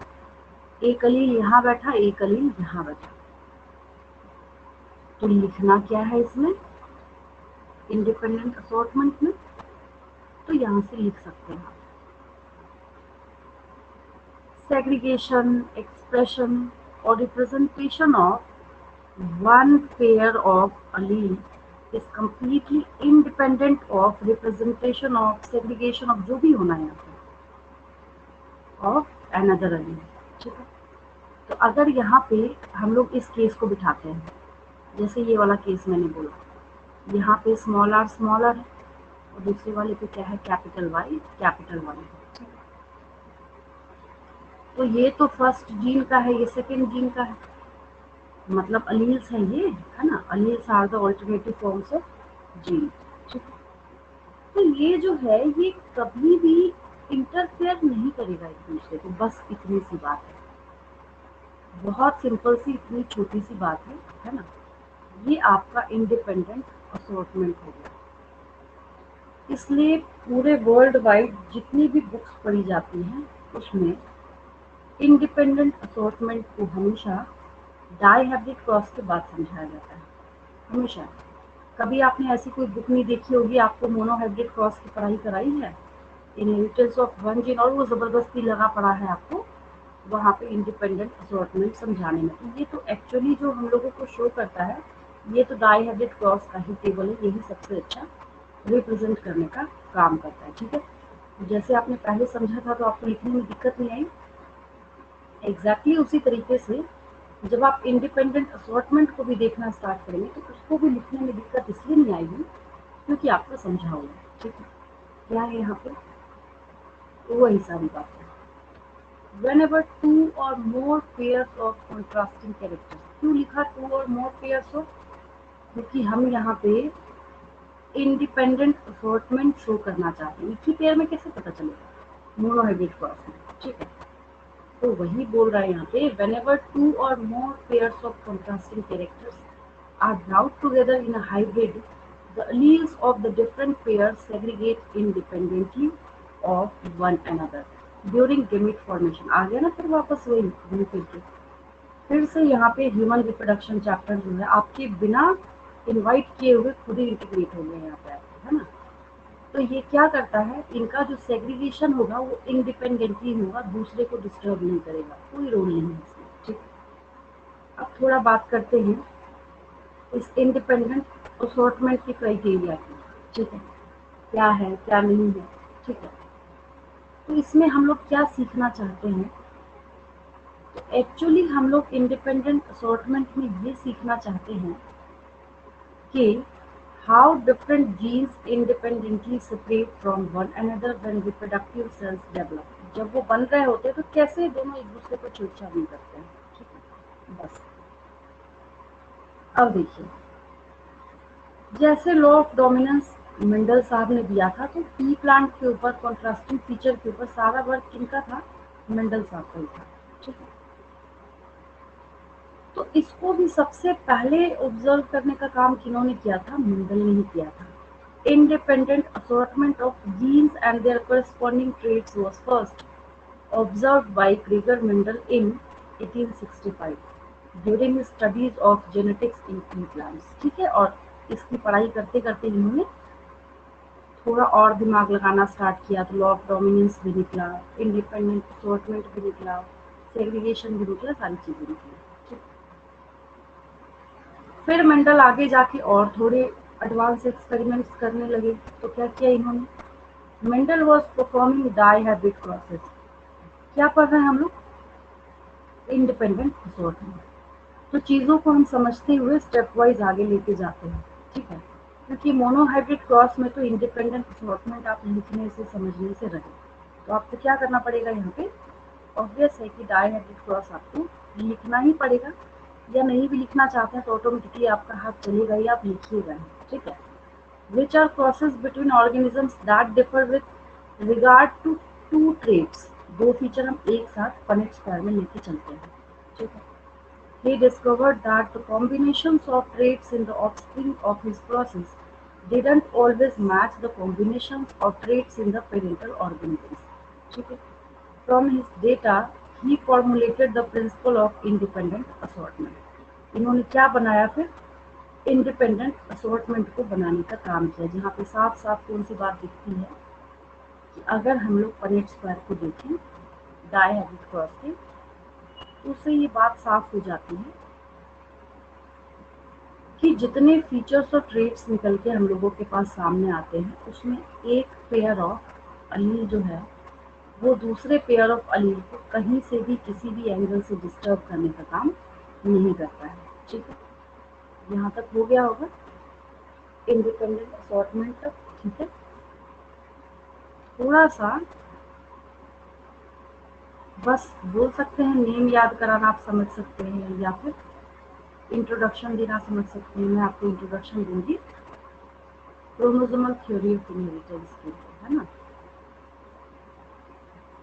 [SPEAKER 1] एक अलील यहाँ बैठा, एक अलील यहाँ बैठा। तो लिखना क्या है इसमें, इंडिपेंडेंट असॉर्टमेंट में, तो यहाँ से लिख सकते हैं segregation, expression or representation of one pair of allele is completely independent of representation of segregation of जो भी होना है यहाँ पे of another allele, ठीक है। तो अगर यहाँ पे हम लोग इस केस को बिठाते हैं, जैसे ये वाला केस मैंने बोला, यहाँ पे स्मॉल आर है और दूसरे वाले पे क्या है, कैपिटल वाई है। तो ये तो फर्स्ट जीन का है, ये सेकेंड जीन का है, मतलब अलील्स है ये, है ना। Alleles are the alternative forms of gene, ठीक है। तो ये जो है ये कभी भी इंटरफेयर नहीं करेगा एक दूसरे को, बस इतनी सी बात है, बहुत सिंपल सी इतनी छोटी सी बात है ना। ये आपका इंडिपेंडेंट असॉर्टमेंट हो गया। इसलिए पूरे वर्ल्ड वाइड जितनी भी बुक्स पढ़ी जाती हैं उसमें इंडिपेंडेंट असॉर्टमेंट को हमेशा डाइहाइब्रिड क्रॉस के बाद समझाया जाता है, हमेशा। कभी आपने ऐसी कोई बुक नहीं देखी होगी, आपको मोनोहाइब्रिड क्रॉस की पढ़ाई कराई है, इनहेरिटेंस ऑफ वन जीन, और वो जबरदस्ती लगा पड़ा है आपको वहाँ पे इंडिपेंडेंट असॉर्टमेंट समझाने में। तो ये तो एक्चुअली जो हम लोगों को शो करता है, ये तो डाइहाइब्रिड क्रॉस का ही टेबल है, यही सबसे अच्छा रिप्रेजेंट करने का काम करता है, ठीक है। जैसे आपने पहले समझा था तो आपको लिखने में दिक्कत नहीं आई, एग्जैक्टली उसी तरीके से जब आप इंडिपेंडेंट असॉर्टमेंट को भी देखना स्टार्ट करेंगे तो उसको भी लिखने में दिक्कत इसलिए नहीं आएगी क्योंकि आपको समझा हुआ है, ठीक है। क्या है यहाँ पे, वही सारी बात है। Whenever two or more pairs of contrasting characters, क्यों लिखा two or more pairs of, क्योंकि हम यहाँ पे इंडिपेंडेंट असॉर्टमेंट शो करना चाहते हैं। एक ही पेयर में कैसे पता चलेगा, मोनोहाइब्रिड क्रॉस में, ठीक है। तो वही बोल रहा है यहाँ पे, whenever two or more pairs of contrasting characters are brought together in a hybrid, the alleles of the different pairs segregate independently of one another during gamete formation। आ गया ना फिर वापस वही घूम फिर से यहाँ पे ह्यूमन रिप्रोडक्शन चैप्टर जो है आपके बिना इनवाइट किए हुए खुद ही इंटीग्रेट हो गए यहाँ पे आपके, है ना। तो ये क्या करता है, इनका जो सेग्रीगेशन होगा वो इंडिपेंडेंटली होगा, दूसरे को डिस्टर्ब नहीं करेगा, कोई रोल नहीं है इसमें, ठीक है। अब थोड़ा बात करते हैं इस इंडिपेंडेंट असॉर्टमेंट की क्राइटेरिया की, ठीक है, क्या है क्या नहीं है, ठीक है। तो इसमें हम लोग क्या सीखना चाहते हैं, तो एक्चुअली हम लोग इंडिपेंडेंट असॉर्टमेंट में ये सीखना चाहते हैं कि how different genes independently separate from one another when reproductive cells develop. जब वो बन रहे होते हैं तो कैसे दोनों एक दूसरे को छेड़छाड़ नहीं करते हैं। ठीक है, बस अब देखिए, जैसे लॉ ऑफ डोमिनेंस मेंडल साहब ने दिया था, तो पी प्लांट के ऊपर कॉन्ट्रास्टिंग फीचर के ऊपर सारा वर्क किनका था? मेंडल साहब का ही था। ठीक है, तो इसको भी सबसे पहले ऑब्जर्व करने का काम किन्होंने किया था? मेंडल ने ही किया था। Independent assortment of genes and their corresponding traits was first observed by Gregor Mendel in 1865 during his studies of genetics in pea plants। ठीक है, और इसकी पढ़ाई करते करते इन्होंने थोड़ा और दिमाग लगाना स्टार्ट किया, तो लॉ ऑफ डोमिनेंस भी निकला, इंडिपेंडेंट असॉर्टमेंट भी निकला, सेग्रीगेशन भी निकला, सारी चीजें निकली। ठीक, फिर मेंडल आगे जाके और थोड़े एडवांस एक्सपेरिमेंट्स करने लगे। तो क्या किया इन्होंने? Mendel was performing dihybrid process. क्या पढ़ रहे हैं हम लोग? Independent assortment. तो चीजों को हम समझते हुए स्टेप वाइज आगे लेके जाते हैं। ठीक है, क्योंकि मोनोहाइब्रिड क्रॉस में तो इंडिपेंडेंट असॉर्टमेंट आप लिखने से समझने से रहे, तो आपको क्या करना पड़ेगा यहाँ पे? ऑब्वियस है कि डाई हाइब्रिड क्रॉस आपको लिखना ही पड़ेगा, या नहीं भी लिखना चाहते हैं तो ऑटोमेटिकली आपका हाथ चलेगा ही, आप लिखिएगा ही। ठीक है, which are crosses between organisms that differ with regard to two traits। दो फीचर हम एक साथ पनेट स्क्वायर में लेके चलते हैं। ठीक है, he discovered that the combinations of traits in the offspring of his process didn't always match the combinations of traits in the parental organisms। ठीक है, from his data he formulated the principle of independent assortment। इन्होंने क्या बनाया फिर? Independent assortment को बनाने का काम किया, जहाँ पे साफ साफ कौन सी बात दिखती है कि अगर हम लोग पनेट स्क्वायर को देखें डाई हैबिट क्रॉस के, तो उससे ये बात साफ हो जाती है कि जितने फीचर्स और ट्रेट्स निकल के हम लोगों के पास सामने आते हैं, उसमें एक पेयर ऑफ अलील जो है वो दूसरे पेयर ऑफ अलील को कहीं से भी किसी भी एंगल से डिस्टर्ब करने का काम नहीं करता है। ठीक है, यहाँ तक हो गया होगा इंडिपेंडेंट असॉर्टमेंट तक। ठीक है, थोड़ा सा बस बोल सकते हैं, नेम याद कराना आप समझ सकते हैं, या फिर इंट्रोडक्शन देना समझ सकते हैं। मैं आपको इंट्रोडक्शन दूंगी क्रोमोसोमल थ्योरी ऑफ इनहेरिटेंस के ऊपर, है ना।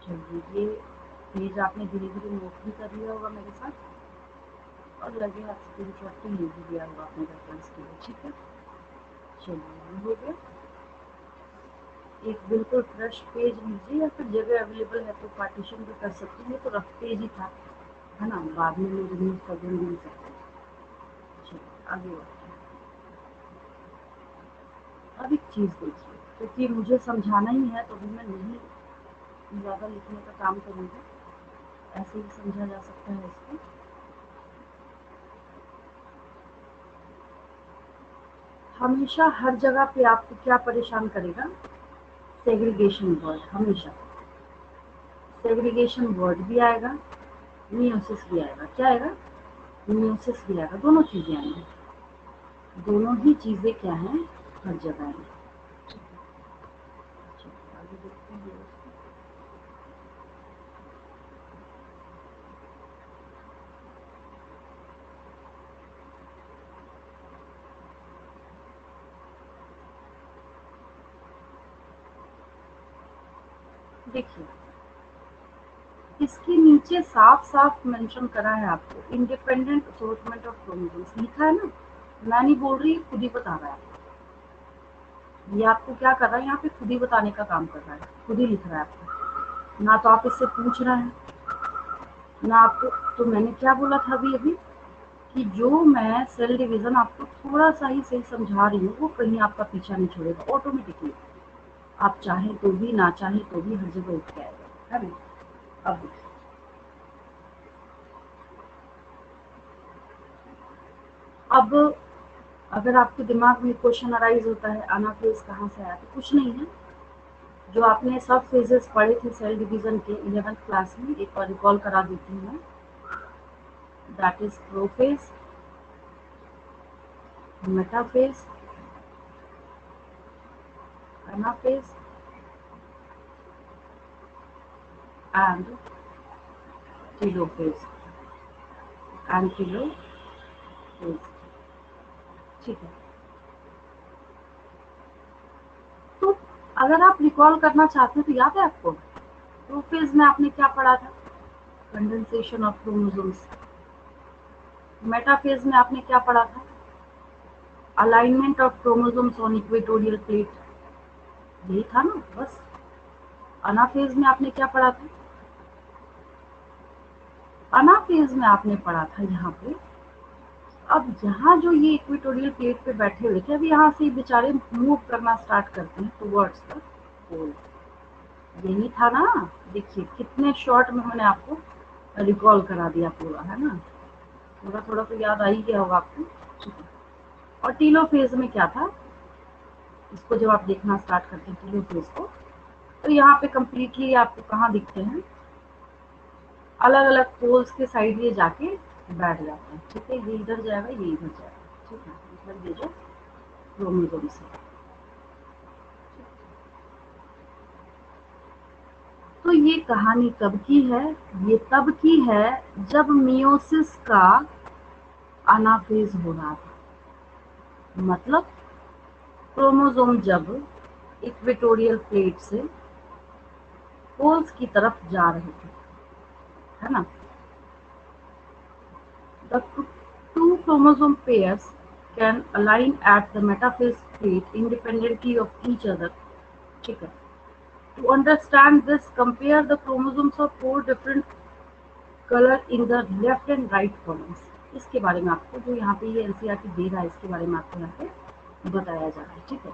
[SPEAKER 1] चलिए, ये पेज आपने धीरे धीरे नोट भी कर लिया होगा मेरे साथ, और लगे हाथ स्क्रीनशॉट भी ले भी लिया होगा अपने रेफरेंस के लिए। ठीक है, चलिए ये हो गया। एक बिल्कुल फ्रेश पेज लीजिए, या फिर जगह अवेलेबल है तो पार्टीशन भी कर सकते हैं, तो रफ पेज ही था, है ना, बाद में मैं रिमूव कर दूँगी नहीं सकते। चलिए आगे बढ़ते हैं। अब एक चीज़ देखिए, क्योंकि मुझे समझाना ही है तो भी मैं नहीं ज़्यादा लिखने का काम करूँगी, ऐसे ही समझा जा सकता है इसको। हमेशा हर जगह पे आपको क्या परेशान करेगा? Segregation word. हमेशा सेग्रीगेशन वर्ड भी आएगा, मियोसिस भी आएगा। क्या आएगा? मियोसिस भी आएगा, दोनों चीज़ें आएंगी। दोनों ही चीज़ें क्या हैं? हर जगह हैं। आगे देखते हैं इसको। देखिए, इसके नीचे साफ साफ मेंशन करा है आपको इंडिपेंडेंट असॉर्टमेंट ऑफ क्रोमोसोम्स लिखा है ना। मैं नहीं बोल रही, खुद ही बता रहा है। ये आपको क्या कर रहा है यहाँ पे? खुद ही बताने का काम कर रहा है, खुद ही लिख रहा है आपको। ना तो आप इससे पूछ रहे हैं, ना आपको। तो मैंने क्या बोला था अभी अभी कि जो मैं सेल डिवीजन आपको थोड़ा सा ही सही समझा रही हूँ, वो कहीं आपका पीछा नहीं छोड़ेगा ऑटोमेटिकली। आप चाहें तो भी, ना चाहें तो भी, हर जगह उठ के आएगा, है ना। अब अब अगर आपके दिमाग में क्वेश्चन अराइज होता है एनाफेज कहाँ से आया, तो कुछ नहीं है, जो आपने सब फेजेस पढ़े थे सेल डिवीजन के 11th क्लास में, एक बार रिकॉल करा देती हूँ मैं। That is prophase, metaphase, anaphase and telophase ठीक है। तो अगर आप रिकॉल करना चाहते हैं तो याद है आपको प्रोफेज में आपने क्या पढ़ा था? Condensation of chromosomes. मेटाफेज में आपने क्या पढ़ा था? Alignment of chromosomes on equatorial plate. यही था ना बस। अनाफेज में आपने क्या पढ़ा था? अनाफेज में आपने पढ़ा था यहाँ पे, अब यहाँ जो ये इक्वेटोरियल प्लेट पे बैठे हुए थे, अब यहाँ से बेचारे मूव करना स्टार्ट करते हैं टुवर्ड्स द पोल। यही था ना। देखिए कितने शॉर्ट में मैंने आपको रिकॉल करा दिया पूरा, है ना। थोड़ा थोड़ा तो याद आ ही गया होगा आपको। और टीलोफेज में क्या था, इसको जब आप देखना स्टार्ट करते हैं टीलोफेज को, तो यहाँ पे कंप्लीटली आपको कहाँ दिखते हैं, अलग अलग पोल्स के साइड ये जाके बैठ जाते हैं। ठीक है, ये इधर जाएगा, ये इधर जाएगा। ठीक है, मतलब ये जो क्रोमोसोम्स है। तो ये कहानी कब की है? ये तब की है जब मियोसिस का अनाफेज हो रहा था। मतलब क्रोमोसोम जब इक्वेटोरियल प्लेट से पोल्स की तरफ जा रहे थे, है ना। The two chromosome pairs can align at the metaphase plate independently of each other. ठीक है। To understand this, compare the chromosomes of four different color in the left and right columns. इसके बारे में आपको जो यहाँ पे ये एनसीईआरटी दे रहा है, इसके बारे में आपको यहाँ पे बताया जा रहा है। ठीक है।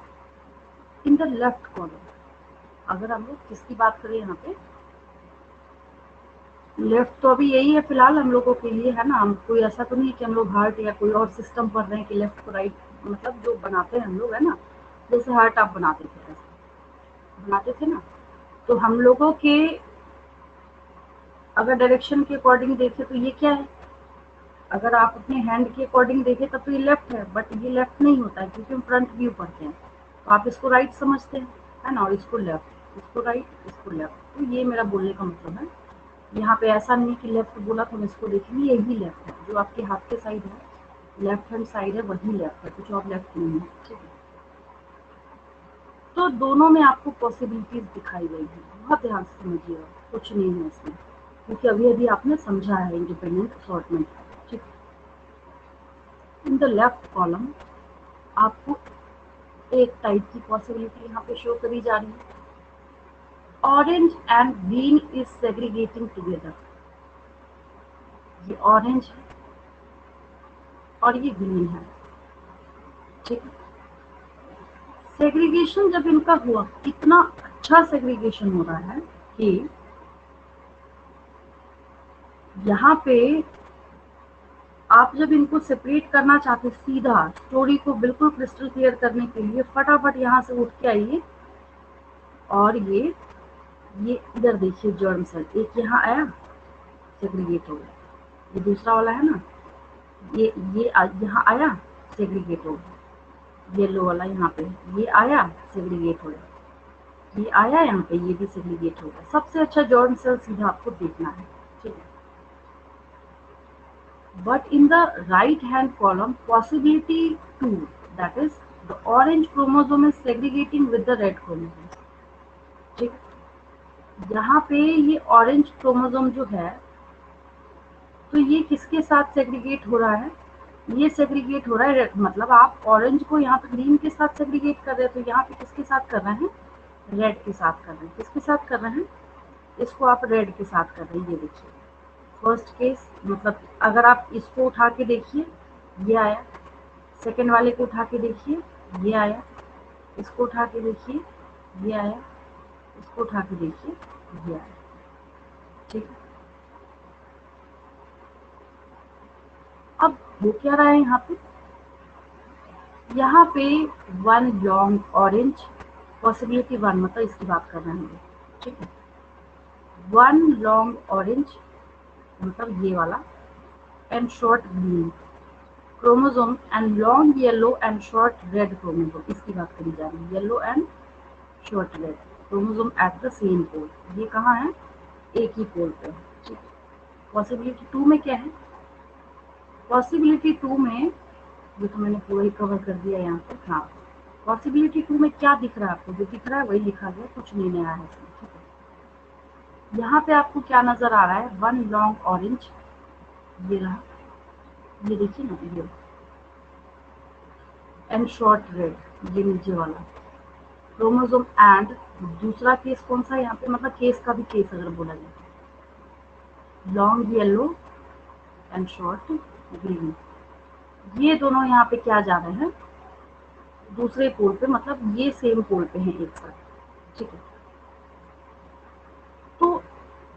[SPEAKER 1] इन द लेफ्ट कॉलम, अगर हम लोग किसकी बात करें यहाँ पे, लेफ्ट तो अभी यही है फिलहाल हम लोगों के लिए, है ना। हम कोई ऐसा तो नहीं कि हम लोग हार्ट या कोई और सिस्टम पढ़ रहे हैं कि लेफ्ट को राइट, मतलब जो बनाते हैं हम लोग, है ना, जैसे हार्ट आप बनाते थे ऐसे बनाते थे ना। तो हम लोगों के अगर डायरेक्शन के अकॉर्डिंग देखें तो ये क्या है, अगर आप अपने हैंड के अकॉर्डिंग देखें तब तो ये लेफ्ट है, बट ये लेफ्ट नहीं होता है क्योंकि हम फ्रंट व्यू पढ़ते हैं। तो आप इसको राइट समझते हैं, है ना, और इसको लेफ्ट, इसको राइट, इसको लेफ्ट। तो ये मेरा बोलने का मतलब है। यहाँ पे ऐसा नहीं कि लेफ्ट बोला तो हम इसको देखेंगे, यही लेफ्ट है, जो आपके हाथ के साइड है, लेफ्ट हैंड साइड है, वही लेफ्ट है, कुछ और लेफ्ट नहीं है। ठीक है। तो दोनों में आपको पॉसिबिलिटीज दिखाई गई है, बहुत ध्यान से समझिएगा, कुछ नहीं है इसमें, क्योंकि अभी अभी आपने समझा है इंडिपेंडेंट असॉर्टमेंट। ठीक है। इन द लेफ्ट कॉलम आपको एक टाइप की पॉसिबिलिटी यहाँ पे शो करी जा रही है, orange and green is segregating together. ये ऑरेंज है और ये ग्रीन है। ठीक है। सेग्रीगेशन जब इनका हुआ, इतना अच्छा सेग्रीगेशन हो रहा है कि यहाँ पे आप जब इनको सेपरेट करना चाहते, सीधा स्टोरी को बिल्कुल क्रिस्टल क्लियर करने के लिए फटाफट यहाँ से उठ के आइए और ये इधर देखिए, जर्म सेल एक यहाँ आया, सेग्रीगेट हो गया। ये दूसरा वाला है ना, ये यहाँ आया, सेग्रीगेट हो गया। येलो वाला यहाँ पे ये आया, सेग्रीगेट हो गया। ये आया यहाँ पे, ये भी सेग्रीगेट हो गया। सबसे अच्छा जर्म सेल सीधा आपको देखना है। ठीक है। But in the right hand column, possibility 2, that is the orange chromosome is segregating with the red chromosome. ठीक, यहाँ पे ये ऑरेंज क्रोमोसोम जो है, तो ये किसके साथ सेग्रीगेट हो रहा है, ये सेग्रीगेट हो रहा है रेड, मतलब आप ऑरेंज को यहाँ पे ग्रीन के साथ सेग्रीगेट कर रहे हैं, तो यहाँ पे किसके साथ कर रहे हैं, रेड के साथ कर रहे हैं। किसके साथ कर रहे हैं, इसको आप रेड के साथ कर रहे हैं। ये देखिए फर्स्ट केस, मतलब अगर आप इसको उठा के देखिए, ये आया, सेकेंड वाले को उठा के देखिए, ये आया, इसको उठा के देखिए, ये आया, इसको उठा के देखिए, ये आया। ठीक है। अब हो क्या रहा है यहाँ पे वन लॉन्ग ऑरेंज, पॉसिबिलिटी 1, मतलब इसकी बात कर रहे हैं हम लोग। ठीक है। वन लॉन्ग ऑरेंज मतलब ये वाला, and short green chromosome and long yellow and short red chromosome, इसकी बात करी जा रही है, yellow and short red chromosome at the same pole, ये कहाँ है, एक ही पोल पे। ठीक, पॉसिबिलिटी 2 में क्या है, पॉसिबिलिटी 2 में, ये तो मैंने पूरा ही कवर कर दिया यहाँ पे। हाँ, पॉसिबिलिटी 2 में क्या दिख रहा है आपको, जो दिख रहा है वही लिखा गया, कुछ नहीं नया है इसमें। ठीक है, यहाँ पे आपको क्या नजर आ रहा है, वन लॉन्ग ऑरेंज, ये रहा, ये देखिए ना, ये एंड शॉर्ट रेड, ये नीचे वाला क्रोमोसोम एंड, दूसरा केस कौन सा है यहाँ पे, मतलब केस का भी केस अगर बोला जाए, long yellow and short green, ये दोनों यहाँ पे क्या जा रहे हैं, दूसरे पोल पे, मतलब ये सेम पोल पे हैं एक साथ। ठीक है, तो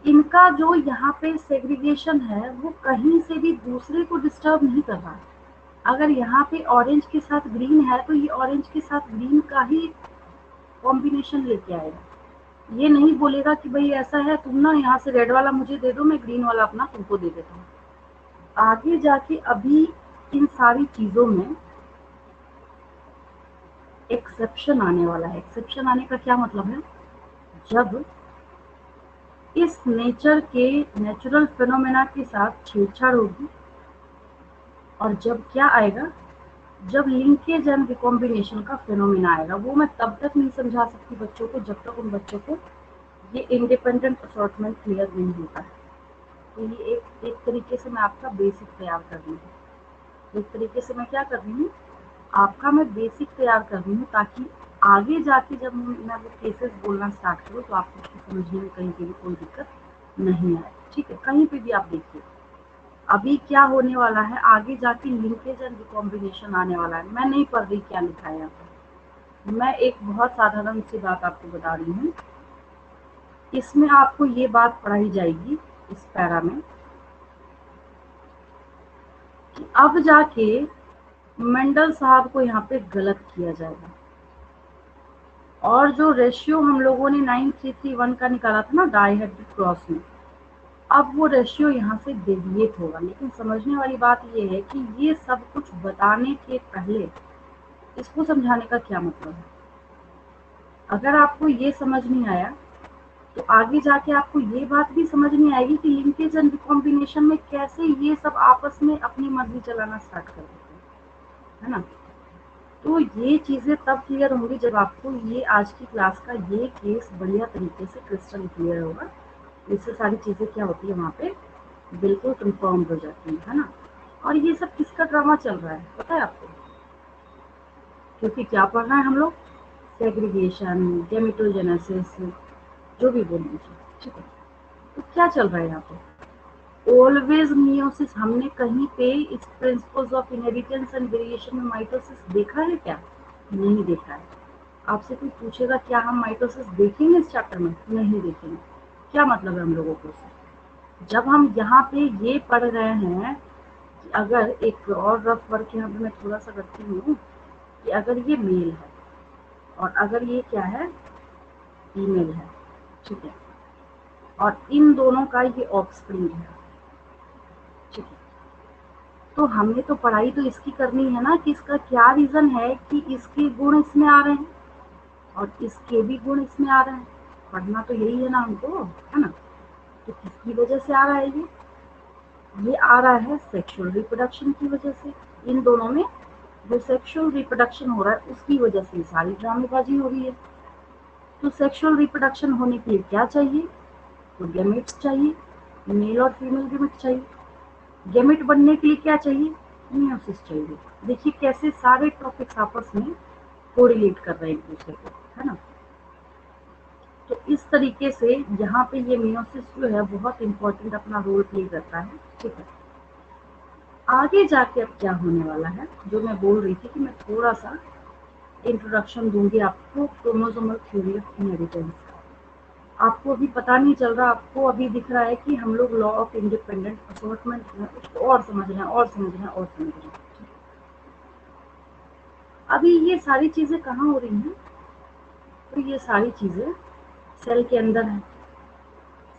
[SPEAKER 1] इनका जो यहाँ पे सेग्रीगेशन है वो कहीं से भी दूसरे को डिस्टर्ब नहीं कर रहा है। अगर यहाँ पे ऑरेंज के साथ ग्रीन है तो ये ऑरेंज के साथ ग्रीन का ही कॉम्बिनेशन लेके आएगा, ये नहीं बोलेगा कि भाई ऐसा है, तुम ना यहाँ से रेड वाला मुझे दे दो, मैं ग्रीन वाला अपना तुमको दे देता हूँ। आगे जाके अभी इन सारी चीजों में एक्सेप्शन आने वाला है। एक्सेप्शन आने का क्या मतलब है, जब इस नेचर के नेचुरल फिनोमेना के साथ छेड़छाड़ होगी, और जब क्या आएगा, जब लिंकेज एंड रिकॉम्बिनेशन का फिनोमेना आएगा। वो मैं तब तक नहीं समझा सकती बच्चों को जब तक उन बच्चों को ये इंडिपेंडेंट असॉर्टमेंट क्लियर नहीं होता है। तो ये एक तरीके से मैं आपका बेसिक तैयार कर रही हूँ, एक तरीके से मैं क्या कर रही हूँ, आपका मैं बेसिक तैयार कर रही हूँ, ताकि आगे जाके जब मैं वो केसेस बोलना स्टार्ट करूँ तो आपको उसको समझने में कहीं पे भी कोई दिक्कत नहीं आए। ठीक है, कहीं पे भी आप देखिए अभी क्या होने वाला है, आगे जाके लिंकेज एंड रिकॉम्बिनेशन आने वाला है। मैं नहीं पढ़ रही क्या लिखा है यहाँ पे, मैं एक बहुत साधारण सी बात आपको बता रही हूँ। इसमें आपको ये बात पढ़ाई जाएगी इस पैरा में कि अब जाके मेंडल साहब को यहाँ पे गलत किया जाएगा, और जो रेशियो हम लोगों ने 9331 का निकाला था ना डाइहेड्रल क्रॉस में, अब वो रेशियो यहाँ से डेविएट होगा। लेकिन समझने वाली बात ये है कि ये सब कुछ बताने के पहले इसको समझाने का क्या मतलब है। अगर आपको ये समझ नहीं आया तो आगे जाके आपको ये बात भी समझ नहीं आएगी कि लिंकेज एंड रिकॉम्बिनेशन में कैसे ये सब आपस में अपनी मर्जी चलाना स्टार्ट कर देते हैं, है ना। तो ये चीजें तब क्लियर होंगी जब आपको ये आज की क्लास का ये केस बढ़िया तरीके से क्रिस्टल क्लियर होगा। इससे सारी चीजें क्या होती है वहाँ पे बिल्कुल कंफर्म हो जाती है ना। और ये सब किसका ड्रामा चल रहा है पता है आपको, क्योंकि क्या पढ़ रहे हैं हम लोग, सेग्रीगेशन, गेमेटोजेनेसिस, जो भी बोल लीजिए। ठीक है, तो क्या चल रहा है यहाँ पे, ऑलवेज मियोसिस। हमने कहीं पे इस principles of inheritance and variation में माइटोसिस देखा है क्या, नहीं देखा है। आपसे कोई पूछेगा क्या हम माइटोसिस देखेंगे इस चैप्टर में, नहीं देखेंगे। क्या मतलब है हम लोगों को, जब हम यहाँ पे ये पढ़ रहे हैं कि अगर एक और रफ वर्क यहाँ पे मैं थोड़ा सा करती हूँ कि अगर ये मेल है और अगर ये क्या है, फीमेल है, ठीक है, और इन दोनों का ये ऑफस्प्रिंग है, ठीक है, तो हमने तो पढ़ाई तो इसकी करनी है ना कि इसका क्या रीजन है कि इसके गुण इसमें आ रहे हैं और इसके भी गुण इसमें आ रहे हैं। पढ़ना तो यही है ना हमको, है ना। तो किसकी वजह से आ रहा है ये आ रहा है सेक्सुअल रिप्रोडक्शन की वजह से। इन दोनों में जो सेक्सुअल रिप्रोडक्शन हो रहा है उसकी वजह से सारी ड्रामेबाजी हो रही है। तो सेक्सुअल रिप्रोडक्शन होने के लिए क्या चाहिए, तो गैमेट्स चाहिए, मेल और फीमेल गैमेट चाहिए। गैमेट बनने के लिए क्या चाहिए, मियोसिस चाहिए। देखिए कैसे सारे टॉपिक्स आपस में कोरिलेट कर रहे हैं एक दूसरे को, है ना। तो इस तरीके से यहाँ पे ये मियोसिस जो है बहुत इंपॉर्टेंट अपना रोल प्ले करता है। ठीक है, आगे जाके अब क्या होने वाला है, जो मैं बोल रही थी कि मैं थोड़ा सा इंट्रोडक्शन दूंगी आपको क्रोमोसोमल थ्योरी ऑफ इनहेरिटेंस। आपको अभी पता नहीं चल रहा, आपको अभी दिख रहा है कि हम लोग लॉ ऑफ इंडिपेंडेंट असॉर्टमेंट है उसको और समझ रहे हैं और समझ रहे हैं और समझ रहे हैं। अभी ये सारी चीजें कहाँ हो रही हैं, तो ये सारी चीजें सेल के अंदर है।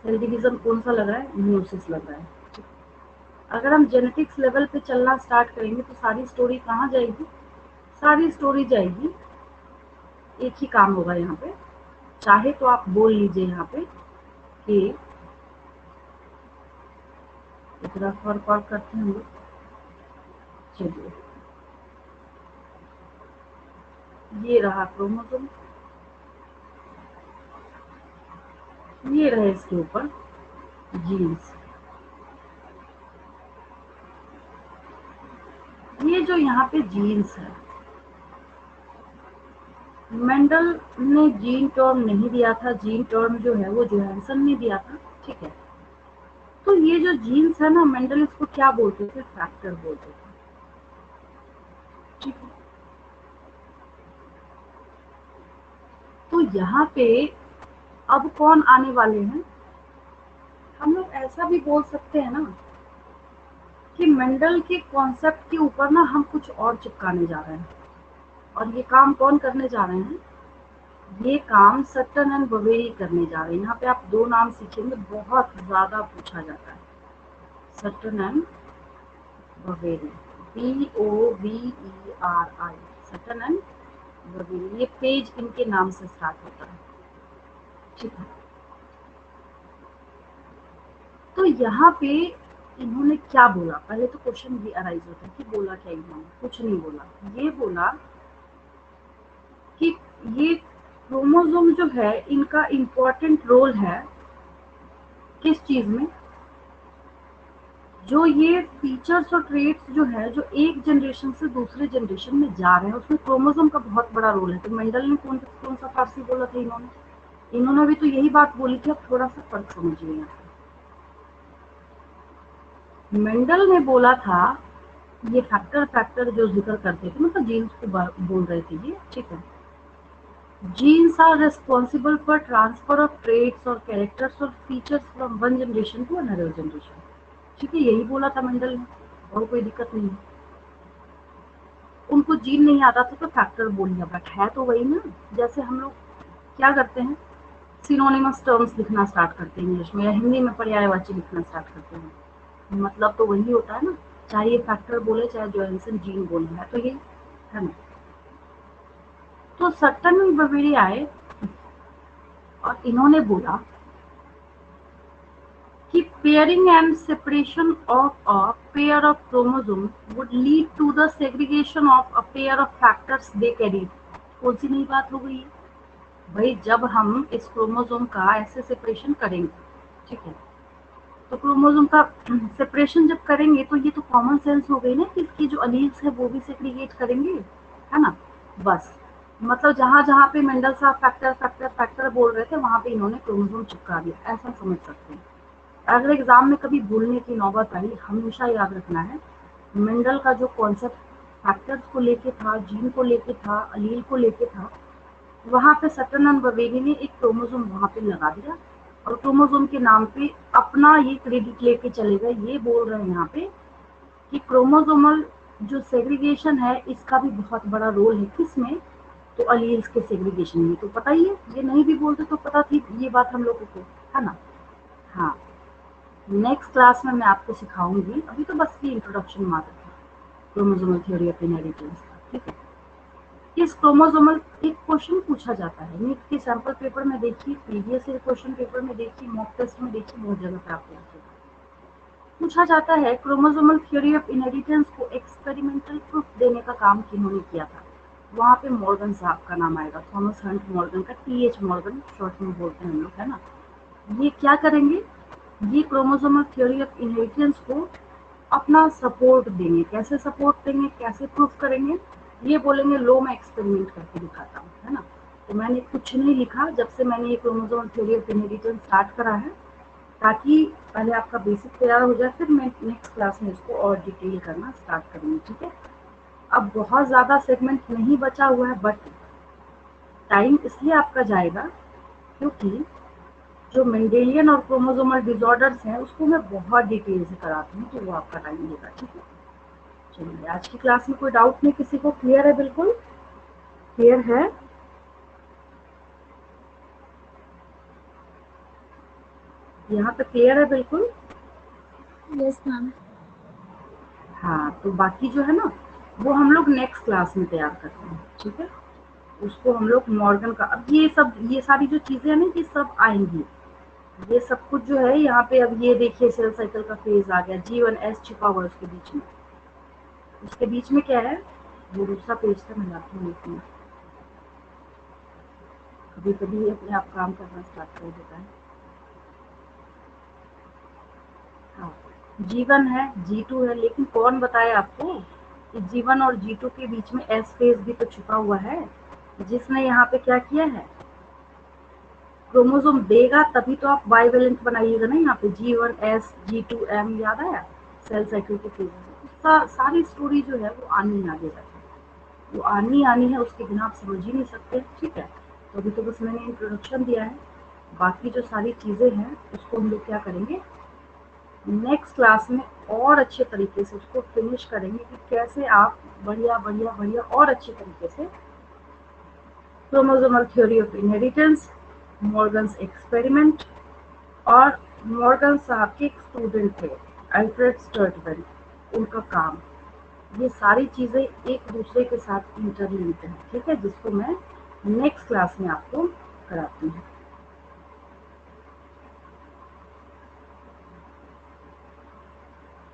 [SPEAKER 1] सेल डिवीजन कौन सा लग रहा है, मियोसिस लग रहा है। अगर हम जेनेटिक्स लेवल पे चलना स्टार्ट करेंगे तो सारी स्टोरी कहाँ जाएगी, सारी स्टोरी जाएगी, एक ही काम होगा यहाँ पे, चाहे तो आप बोल लीजिए यहाँ पे कि इतना फॉर कॉल करते हैं हम लोग। चलिए, ये रहा क्रोमोसोम, ये रहे इसके ऊपर जीन्स। ये जो यहाँ पे जीन्स है, मेंडल ने जीन टर्म नहीं दिया था, जीन टर्म जो है वो जोहानसन ने दिया था, ठीक है। तो ये जो जीन्स है ना, मेंडल इसको क्या बोलते थे? फैक्टर बोलते थे, ठीक है। तो यहाँ पे अब कौन आने वाले हैं? हम लोग ऐसा भी बोल सकते हैं ना कि मेंडल के कॉन्सेप्ट के ऊपर ना हम कुछ और चिपकाने जा रहे हैं, और ये काम कौन करने जा रहे हैं? ये काम सटन एंड बवेरी करने जा रहे हैं। यहाँ पे आप दो नाम सीखेंगे, बहुत ज्यादा पूछा जाता है, Sutton and Boveri, BOVERI, Sutton and Boveri. ये पेज इनके नाम से स्टार्ट होता है, ठीक है। तो यहाँ पे इन्होंने क्या बोला? पहले तो क्वेश्चन भी अराइज होता है कि बोला क्या इन्होंने? कुछ नहीं बोला। ये बोला कि ये क्रोमोसोम जो है इनका इम्पोर्टेंट रोल है किस चीज में? जो ये फीचर्स और ट्रेट्स जो है जो एक जनरेशन से दूसरे जनरेशन में जा रहे हैं, उसमें क्रोमोसोम का बहुत बड़ा रोल है। तो मेंडल ने कौन सा फारसी बोला था? इन्होंने भी तो यही बात बोली थी। अब थोड़ा सा फर्क समझिए। मेंडल ने बोला था, ये फैक्टर जो जिक्र करते थे, मतलब जीन्स को बोल रहे थे ये, ठीक है। Genes are responsible for transfer of traits और कैरेक्टर्स और features from one generation to another generation, ठीक है। यही बोला था मेंडल ने, और कोई दिक्कत नहीं है। उनको जीन नहीं आता था तो फैक्टर बोल दिया, बट है तो वही ना। जैसे हम लोग क्या करते हैं, सिनोनिमस टर्म्स लिखना स्टार्ट करते हैं इंग्लिश में, या हिंदी में पर्यायवाची लिखना स्टार्ट करते हैं, मतलब तो वही होता है ना। चाहे ये फैक्टर बोले चाहे जोहानसन जीन बोले, है तो यही है ना। तो सट्टन एंड बवेरी आए और इन्होंने बोला कि pairing and separation of a pair of chromosome would lead to the segregation of a pair of factors they carry. कौन सी नई बात हो गई है भाई? जब हम इस क्रोमोसोम का ऐसे सेपरेशन करेंगे, ठीक है, तो क्रोमोसोम का सेपरेशन जब करेंगे तो ये तो कॉमन सेंस हो गई ना कि इसकी जो अलील्स है वो भी सेग्रीगेट करेंगे, है ना। बस, मतलब जहां जहां पे मेंडल साहब फैक्टर फैक्टर फैक्टर बोल रहे थे, वहां पे इन्होंने क्रोमोसोम चिपका दिया, ऐसा समझ सकते हैं। अगर एग्जाम में कभी भूलने की नौबत आई, हमेशा याद रखना है, मेंडल का जो कॉन्सेप्ट फैक्टर्स को लेके था, जीन को लेके था, अलील को लेके था, वहां पे सटन एंड बवेरी ने एक क्रोमोसोम वहां पे लगा दिया, और क्रोमोसोम के नाम पे अपना ये क्रेडिट लेके चले गए। ये बोल रहे हैं यहाँ पे कि क्रोमोसोमल जो सेग्रीगेशन है इसका भी बहुत बड़ा रोल है, किसमें? तो अलील्स के सेग्रीगेशन में। तो पता ही है, ये नहीं भी बोलते तो पता थी ये बात हम लोगों को, है ना। हाँ, नेक्स्ट क्लास में मैं आपको सिखाऊंगी, अभी तो बस ये इंट्रोडक्शन मात्र था क्रोमोसोमल थ्योरी ऑफ इनहेरिटेंस का, ठीक है। इस क्रोमोसोमल एक क्वेश्चन पूछा जाता है नीट के सैंपल पेपर में देखिए, प्रीवियस ईयर क्वेश्चन पेपर में देखिए, मॉक टेस्ट में देखिए, बहुत जगह पे आपको पूछा जाता है। क्रोमोसोमल थ्योरी ऑफ इनहेरिटेंस को एक्सपेरिमेंटल प्रूफ देने का काम किन्होंने किया था? वहां पे मॉर्गन साहब का नाम आएगा, थॉमस हंट मॉर्गन का, TH मॉर्गन शॉर्ट में बोलते हैं हम लोग, है ना। ये क्या करेंगे? ये क्रोमोसोमल थ्योरी ऑफ इनहेरिटेंस को अपना सपोर्ट देंगे। कैसे सपोर्ट देंगे, कैसे प्रूफ करेंगे? ये बोलेंगे लो मैं एक्सपेरिमेंट करके दिखाता हूँ, है ना। तो मैंने कुछ नहीं लिखा, जब से मैंने ये chromosomal theory of inheritance start करा है, ताकि पहले आपका बेसिक तैयार हो जाए, फिर मैं नेक्स्ट क्लास में इसको और डिटेल करना स्टार्ट करूँगी, ठीक है। अब बहुत ज़्यादा सेगमेंट नहीं बचा हुआ है, बट टाइम इसलिए आपका जाएगा क्योंकि जो मेंडेलियन और क्रोमोसोमल डिसऑर्डर्स हैं उसको मैं बहुत डिटेल से कराती हूँ, तो वो आपका टाइम लेगा, ठीक है। चलिए, आज की क्लास में कोई डाउट नहीं किसी को? क्लियर है? बिल्कुल क्लियर है। यहाँ पे क्लियर है बिल्कुल?
[SPEAKER 2] Yes ma'am.
[SPEAKER 1] हाँ, तो बाकी जो है ना वो हम लोग नेक्स्ट क्लास में तैयार करते हैं, ठीक है। उसको हम लोग मॉर्गन का, अब ये सारी जो चीजें हैं ना ये सब आएंगी, ये सब कुछ जो है यहाँ पे। अब ये देखिए सेल साइकिल का फेज आ गया, G1S छिपा हुआ है उसके बीच में क्या है, वो दूसरा पेज था, मैं लाती हूँ एक मिनट। कभी कभी ये अपने आप काम करना स्टार्ट कर देता है। हाँ, G1 है, G2 है, लेकिन कौन बताए आपको कि G1 और G2 के बीच में S फेज भी तो छुपा हुआ है, जिसने यहाँ पे क्या किया है, क्रोमोसोम देगा तभी तो आप बाइवेलेंट बनाइएगा ना। यहाँ पे G1S G2M, याद आया सेल साइकिल के फेज में। सारी स्टोरी जो है वो आनी आगे जाके, वो आनी है, उसके बिना आप समझ ही नहीं सकते। ठीक है, तो अभी तो बस मैंने इंट्रोडक्शन दिया है, बाकी जो सारी चीजें हैं उसको हम लोग क्या करेंगे नेक्स्ट क्लास में और अच्छे तरीके से उसको फिनिश करेंगे कि कैसे आप बढ़िया बढ़िया बढ़िया और अच्छे तरीके से chromosomal theory of inheritance, Morgan's experiment, और मॉर्गन साहब के एक स्टूडेंट थे अल्फ्रेड स्टर्टवेल, उनका काम, ये सारी चीजें एक दूसरे के साथ इंटरलिंक्ड है। ठीक है, जिसको मैं नेक्स्ट क्लास में आपको कराती हूँ।